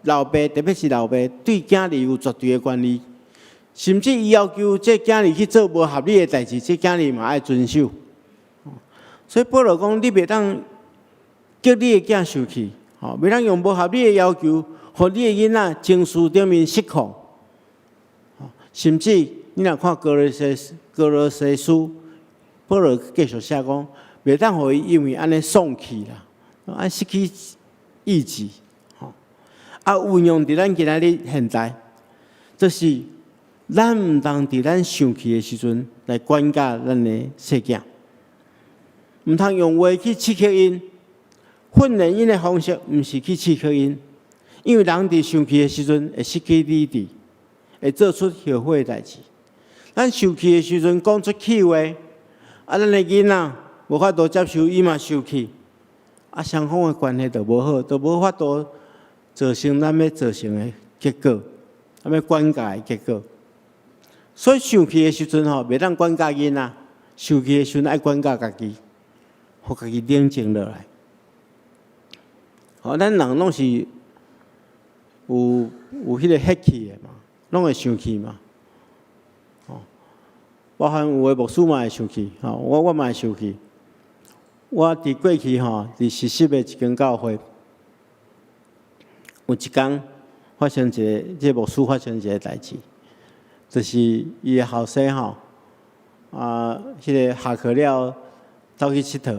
老爸，特别是老爸，对囝儿有绝对的权利，甚至伊要求这囝儿去做无合理的代志，这囝儿嘛爱遵守。所以保罗讲，你袂当激你的囝受气，袂当用无合理的要求，互你的囡仔情绪顶面失控，甚至你若看哥罗西书，保罗继续写讲，袂当互伊因为安尼丧气啦，失去意志，运用伫咱今仔日现在，就是咱毋通伫咱生气的时阵来管教咱的细囝，毋通用话去刺激因，训练因的方式毋是去刺激因，因为人伫生气的时阵会失去理智，会做出后悔的代志。咱受气的时阵讲出气话，咱的囡仔无法度接受，伊嘛受气，双方的关系就无好，就无法度造成咱要造成的结果，咱要管教的结果。所以生气的时阵袂当管教囡仔，生气的时阵爱管教家己，互家己冷静落来。咱人拢是有迄个血气的嘛，拢会生气嘛。包含有的牧师嘛会生气，我嘛会生气。我伫过去伫实习的一间教会，有一天发生这牧师发生一个代志，就是伊的后生迄个下课了走去佚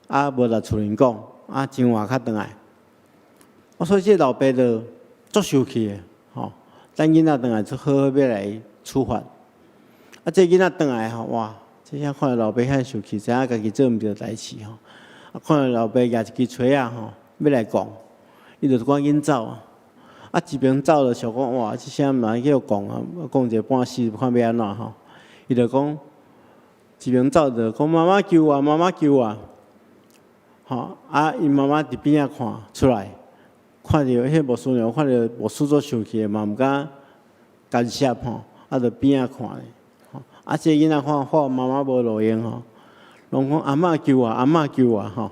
佗无来厝人讲，真晚较转来。所以这老爸就足生气的，等囡仔转来就好好要来处罚。这囡仔转来哇！这下看到老爸遐生气，知影家己做毋对代志看到老爸举一支锤要来讲，伊就赶紧走一边走就想讲哇，这声嘛叫讲讲一个半死，看要安怎伊就讲一边走就讲妈妈救我，妈妈救我，因妈妈伫边仔看出来，看到迄牧师娘，看到牧师做生气嘛，毋敢干涉吼，啊，着边仔看咧。啊，这囡仔看妈妈无路用吼，拢讲阿嬷救我，阿嬷救我吼。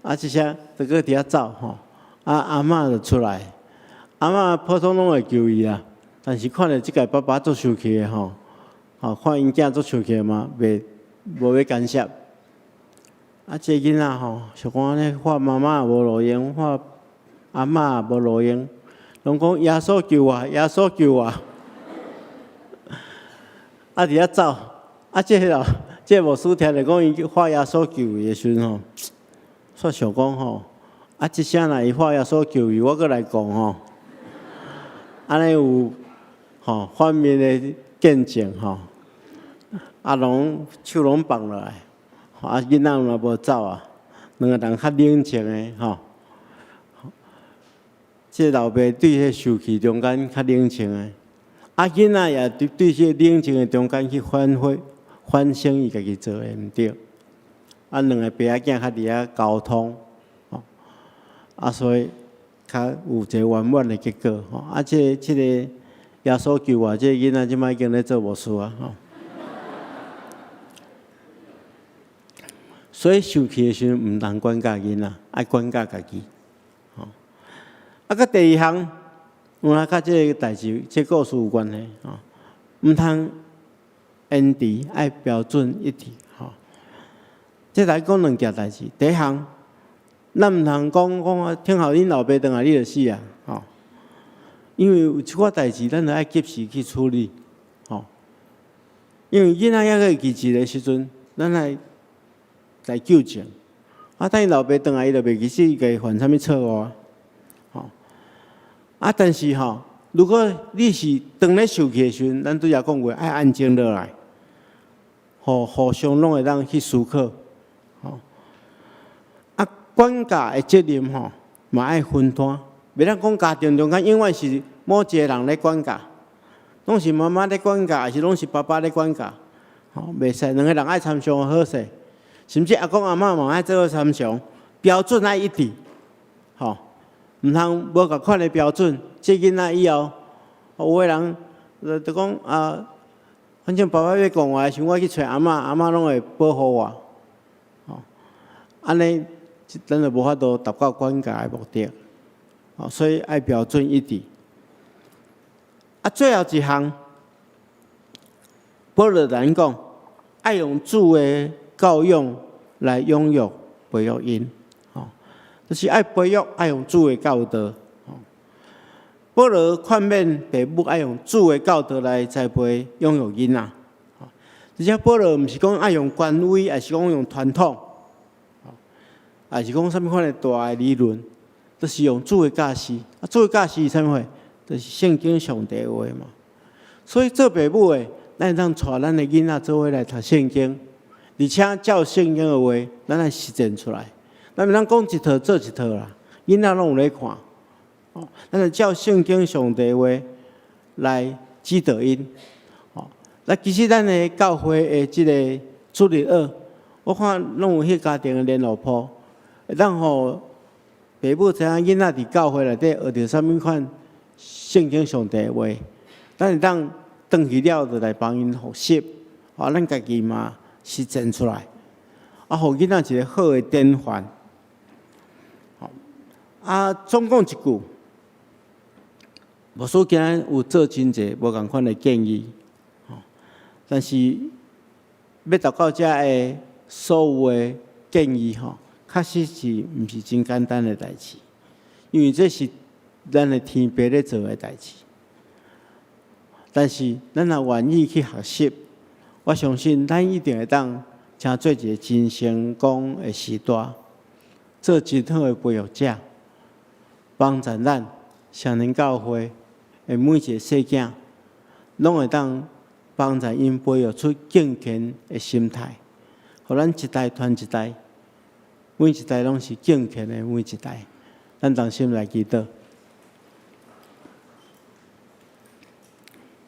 啊，这些着搁伫遐走吼，啊，阿嬷就出来，阿嬷普通拢会救伊啦，但是看到即个爸爸做生气的吼，看因囝做生气嘛，无要干涉。啊，这囡仔吼，想讲咧，看妈妈无路用，看阿嬷无路用，拢讲耶稣救我，耶稣救我。啊，伫遐走，啊，这牧师听着讲伊画耶稣救伊的时阵吼，煞想讲吼，啊，即声若伊画耶稣救伊，我搁来讲吼，安尼有反面的见证吼，啊，手拢放落来，啊，囡仔嘛无走啊，两个人较冷静的吼，这老爸对迄受气中间较冷静的。啊，囡仔也对这冷静的中间去反省伊家己做的毋对，啊，两个爸仔囝较伫遐沟通，啊，所以较有一个圆满的结果，啊，这个耶稣救我，这囡仔即摆已经咧做牧师啊，所以生气的时候毋通管教囡仔，爱管教家己，啊，个第二项。有啦，甲这个代志、这故事有关系吼，毋通因地爱标准一致吼。这来讲两件代志，第一项，咱毋通讲啊，听候恁老爸倒来你就死啊吼，因为有一寡代志，咱着爱及时去处理吼。因为囡仔还个记忆的时阵，咱来纠正。啊，等伊老爸倒来，伊就袂记死伊家犯啥物错误啊。啊，但是吼，如果你是当咧受气的时阵，咱拄则讲过，爱安静落来，互相拢会当去思考，吼。啊，管教的责任吼，嘛爱分摊，袂当讲家庭中间永远是某一个人咧管教，拢是妈妈咧管教，还是拢是爸爸咧管教，吼，袂使两个人爱参详好势，甚至阿公阿嬷嘛爱做伙参详，标准爱一致，吼。毋通无共款的标准，这囡仔以后，有个人就讲啊，反正爸爸要讲我的时候，我去找阿嬷，阿嬷拢会保护我，吼，安尼咱就无法度达到管教的目的，所以爱标准一致。啊，最后一项，保罗咱讲，爱用主的教养来养育培育因。就是爱培育，爱用主的教导。保罗劝勉父母爱用主的教导来栽培养育囡仔。而且保罗毋是讲爱用权威，还是讲用传统，还是讲啥物款的大的理论，都是用主的教示。啊，主的教示是啥物货？就是圣经上帝的话嘛。所以做父母的，咱当带咱的囡仔做伙来读圣经，而且照圣经的话，咱来实践出来。咱袂当讲一套做一套啦，囡仔拢有咧看，咱就照圣经上帝话来指导因。那其实咱的教会的即个主日学，我看拢有迄家庭的联络簿，会当互父母知影囡仔伫教会内底学着啥物款圣经上帝的话，咱会当转去了就来帮因学习，咱家己嘛实践出来，互囡仔一个好的典范。总讲一句，牧师今日有做真济无共款的建议，但是要达到遮的所有的建议确实是毋是真简单的代志，因为这是咱的天父咧做的代志。但是咱若愿意去学习，我相信咱一定会当成做一个真成功的时代，做真好的培育者。帮助咱成年教会的每一个细囝，拢会当帮助因培育出敬虔的心态，互咱一代传一代，每一代拢是敬虔的每一代。咱同心来祈祷。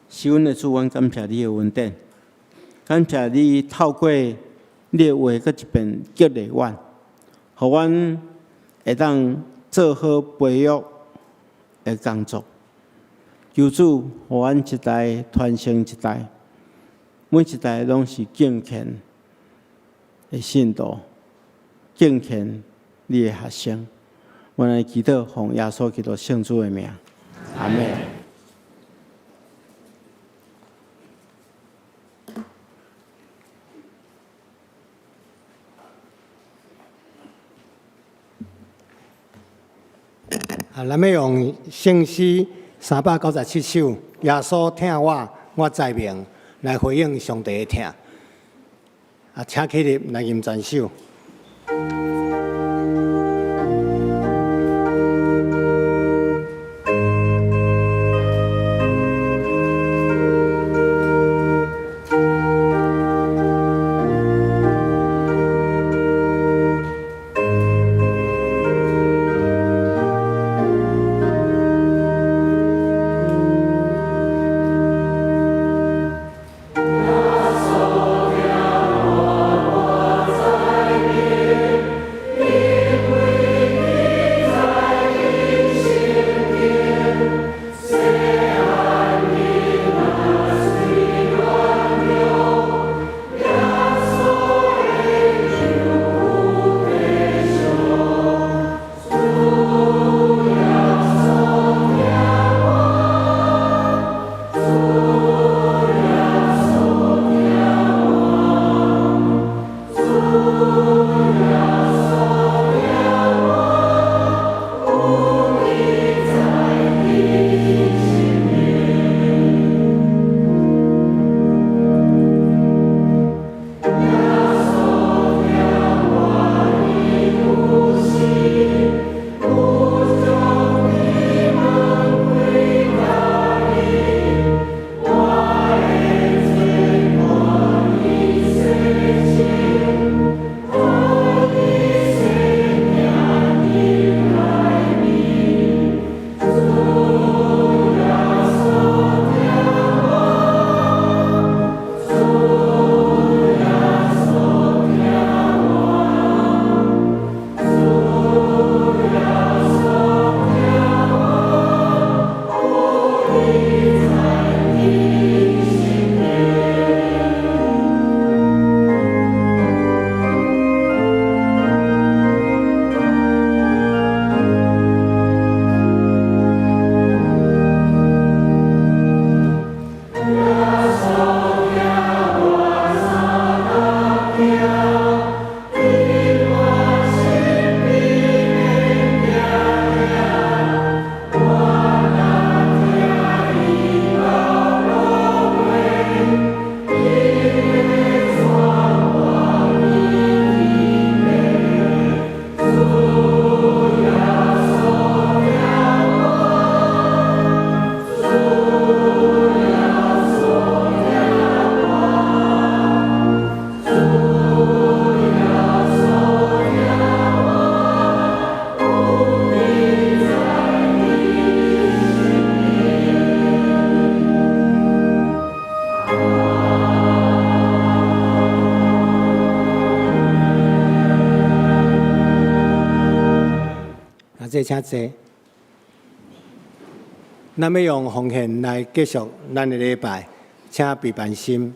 是阮的主，阮感谢你的恩典，感谢你透过你的话，搁一遍激励阮，互阮会当做好培育的工作。求主，互阮一代传承一代，每一代拢是敬虔的信徒，敬虔你的学生。我来祈祷，奉耶稣基督圣主的名，阿门。咱要用圣诗397首《耶稣听我，我知命》来回应上帝的听。请起立来吟全首。请坐。咱要用奉献来继续咱的礼拜，请备办心。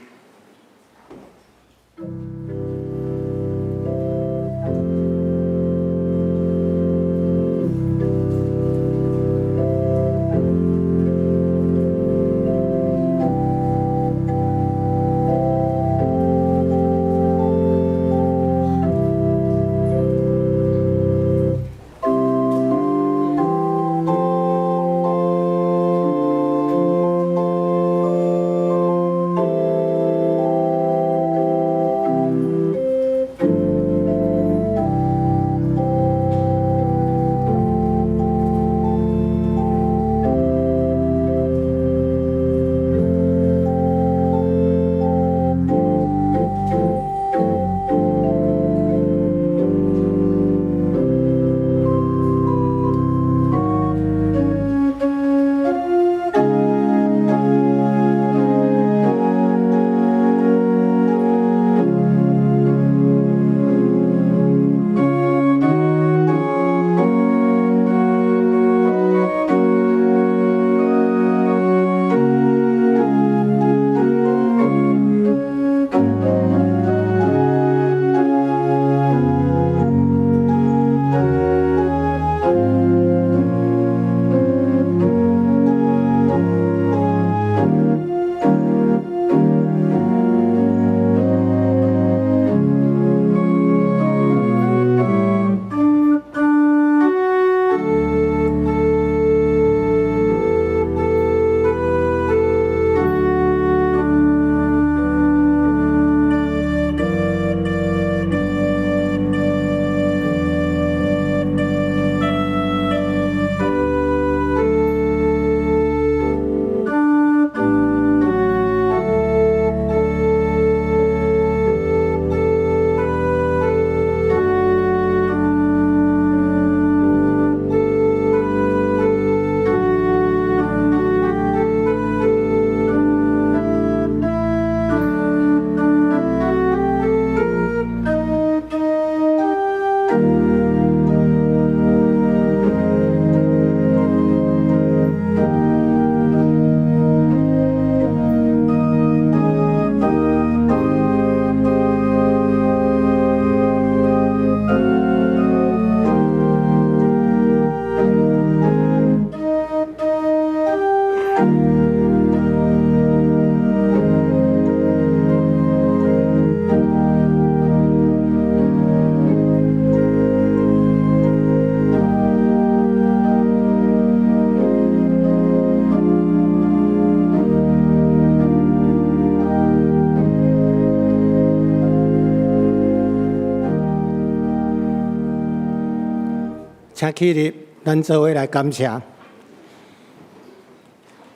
请起立，咱做伙来感谢。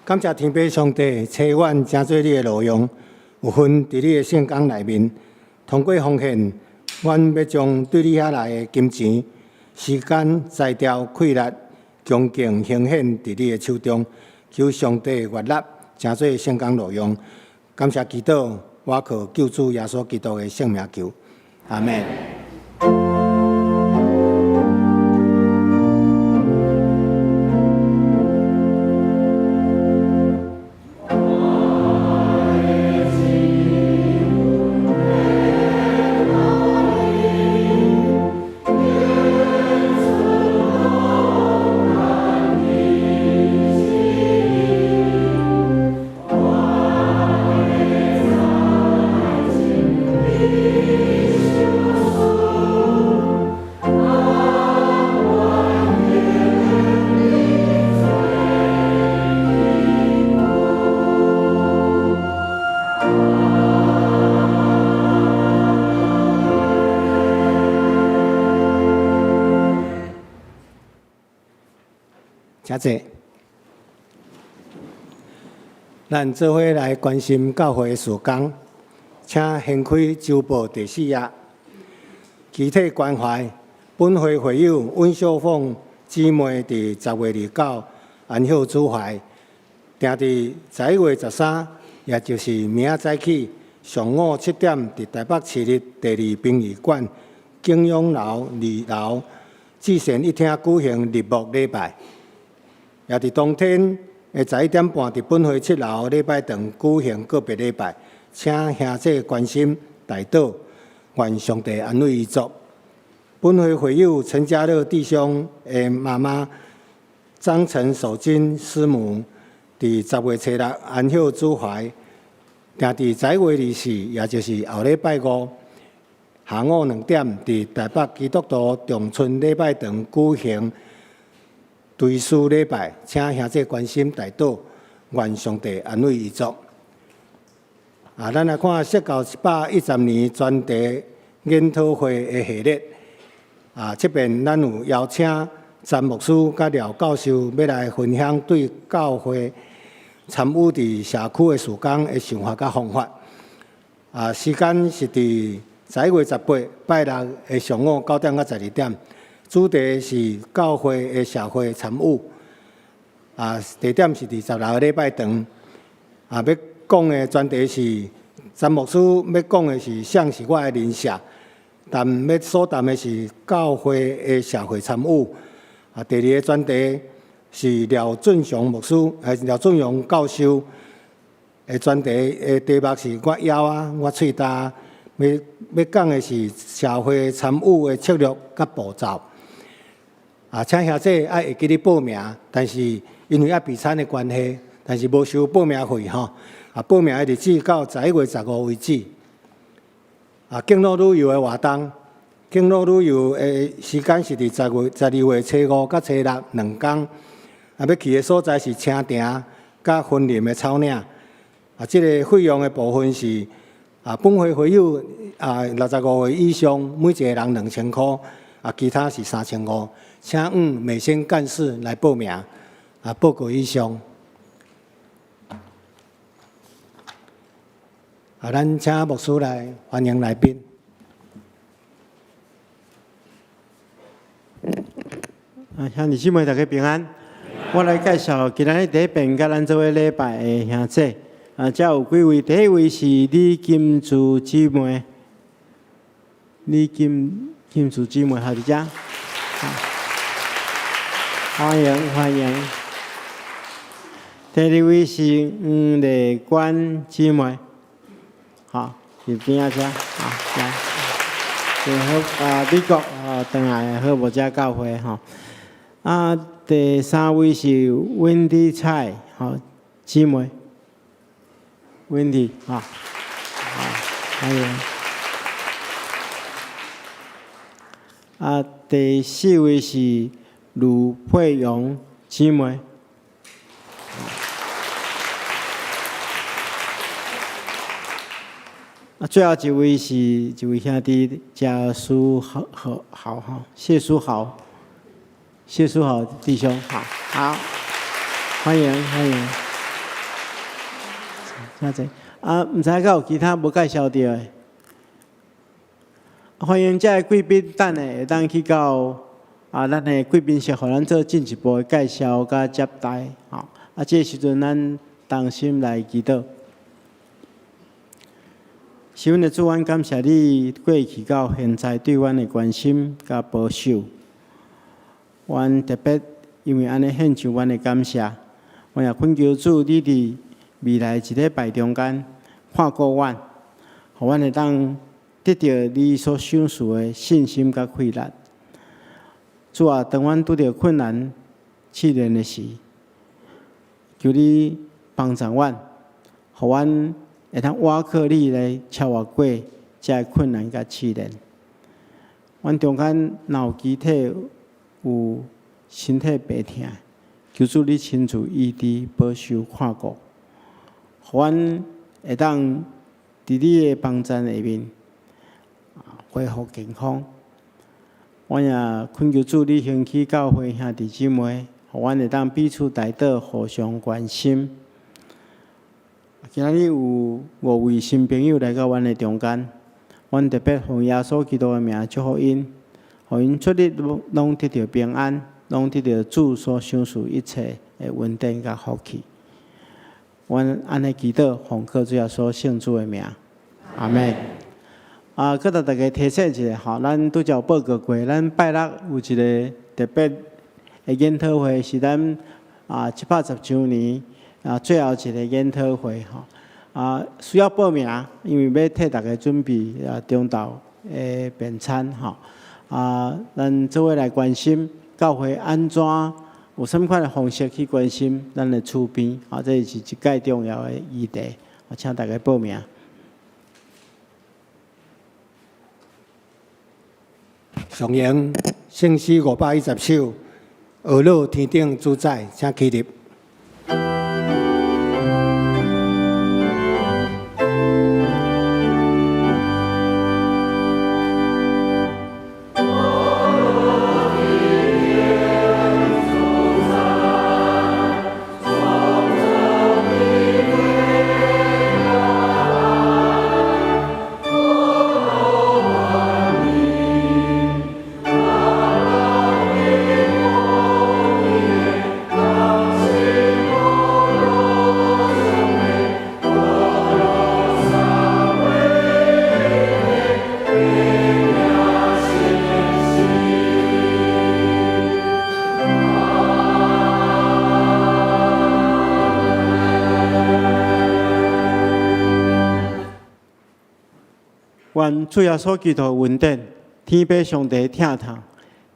感谢天父上帝赐阮真侪你的路用，有份伫你的圣工内面，通过奉献，阮要将对你遐来的金钱、时间、才调、气力、恭敬奉献伫你的手中，求上帝悦纳，真侪圣工路用。感谢祈祷，我靠救主耶稣基督的圣名求，阿门。谢谢。咱做伙来关心教会的事工，请掀开周报第4页，具体关怀本会会友温秀凤姊妹伫10月29安孝主怀，定伫11月13，也就是明仔早起上午7点，伫台北市立第2殡仪馆景仰楼2楼至善一厅举行日暮礼拜。也伫当天的11点半，伫本会7楼礼拜堂举行个别礼拜，请兄姐关心代祷，愿上帝安慰遗族。本会会友陈家乐弟兄的妈妈张陈守金师母，伫10月7日安孝主怀，定伫11月24，也就是后礼拜5下午2点，伫台北基督徒长春礼拜堂举行追思礼拜，请兄姐关心代祷，愿上帝安慰遗族。咱来看释教110年专题研讨会的系列。这边咱有邀请詹牧师甲廖教授要来分享对教会参与伫社区的事工的想法甲方法。时间是伫11月18拜六的上午9点到12点。主题是教会的社会参与，地点是伫16个礼拜堂。要讲的专题是，詹牧师要讲的是像是我的人设，但要所谈的是教会的社会参与。第2个专题是廖俊雄牧师，廖俊雄教授的专题的题目是我腰我喙焦，要讲的是社会参与的策略甲步骤。请兄姐爱会记咧报名，但是因为要比餐的关系，但是无收报名费吼。报名的日子到11月15为止。敬老旅游的活动，敬老旅游的时间是伫12月初5到初62天。要去的所在是车亭甲婚林的草岭。这个费用的部分是本会会友65岁以上，每一个人2000块，其他是3500。请美先干事来报名，报告以上。咱请牧师来欢迎来宾。兄弟姊妹大家平安。我来介绍今日第一遍甲咱做伙礼拜的兄姐。这有几位，第一位是李金珠姊妹，李金珠姊妹好伫遮。欢迎。第2位是丽冠姊妹，好，伫边遮，来，美国回来好无遮教会吼。第3位是温迪蔡，姊妹，温迪，欢迎。第4位是卢佩荣姊妹，最后一位是一位兄弟，贾书豪，谢书豪，谢书豪弟兄，好，欢迎欢迎。谢谢唔知有其他无介绍到的，欢迎这贵宾等下会当去到咱的贵宾室，互咱做进一步的介绍甲接待。这时阵咱同心来祈祷。是阮的主，阮感谢你过去到现在对阮的关心甲保守。阮特别因为安尼献上阮的感谢，我也恳求主，你伫未来一礼拜中间看顾阮，互阮会当得到你所赏赐的信心甲快乐。主啊，当阮拄着困难、试炼的时，求你帮助阮，互阮会当倚靠你来超越过这困难甲试炼。阮中间若有肢体有身体病痛，求主你亲自医治、保守、看顾，互阮会当伫你的帮助下面恢复健康。我也恳求主你兴起教会兄弟姊妹，互阮会当彼此带导，互相关心。今日有5位新朋友来到阮的中间，阮特别奉耶稣基督的名祝福因，互因出入拢得到平安，拢得到主所赏赐一切的稳定甲福气。阮安尼祈祷，奉靠主耶稣圣主的名，阿门。搁甲大家提醒一下，咱拄则报告过，咱拜六有一个特别的研讨会，是咱110周年最后一个研讨会需要报名，因为要替大家准备中昼的便餐咱做伙来关心教会安怎有什么款的方式去关心咱的厝边这是一个重要的议题，请大家报名。上演圣诗510首，俄罗天顶主宰，请起立。愿主耶稣基督稳定，天父上帝疼痛，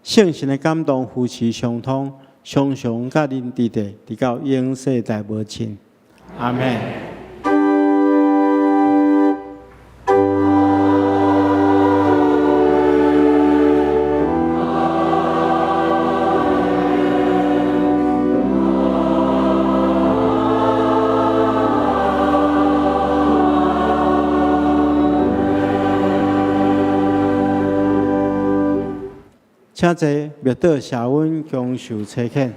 圣神的感动扶持相通，常常甲恁伫地，直到永世代无尽。阿门。请坐，灭道谢阮共受差遣。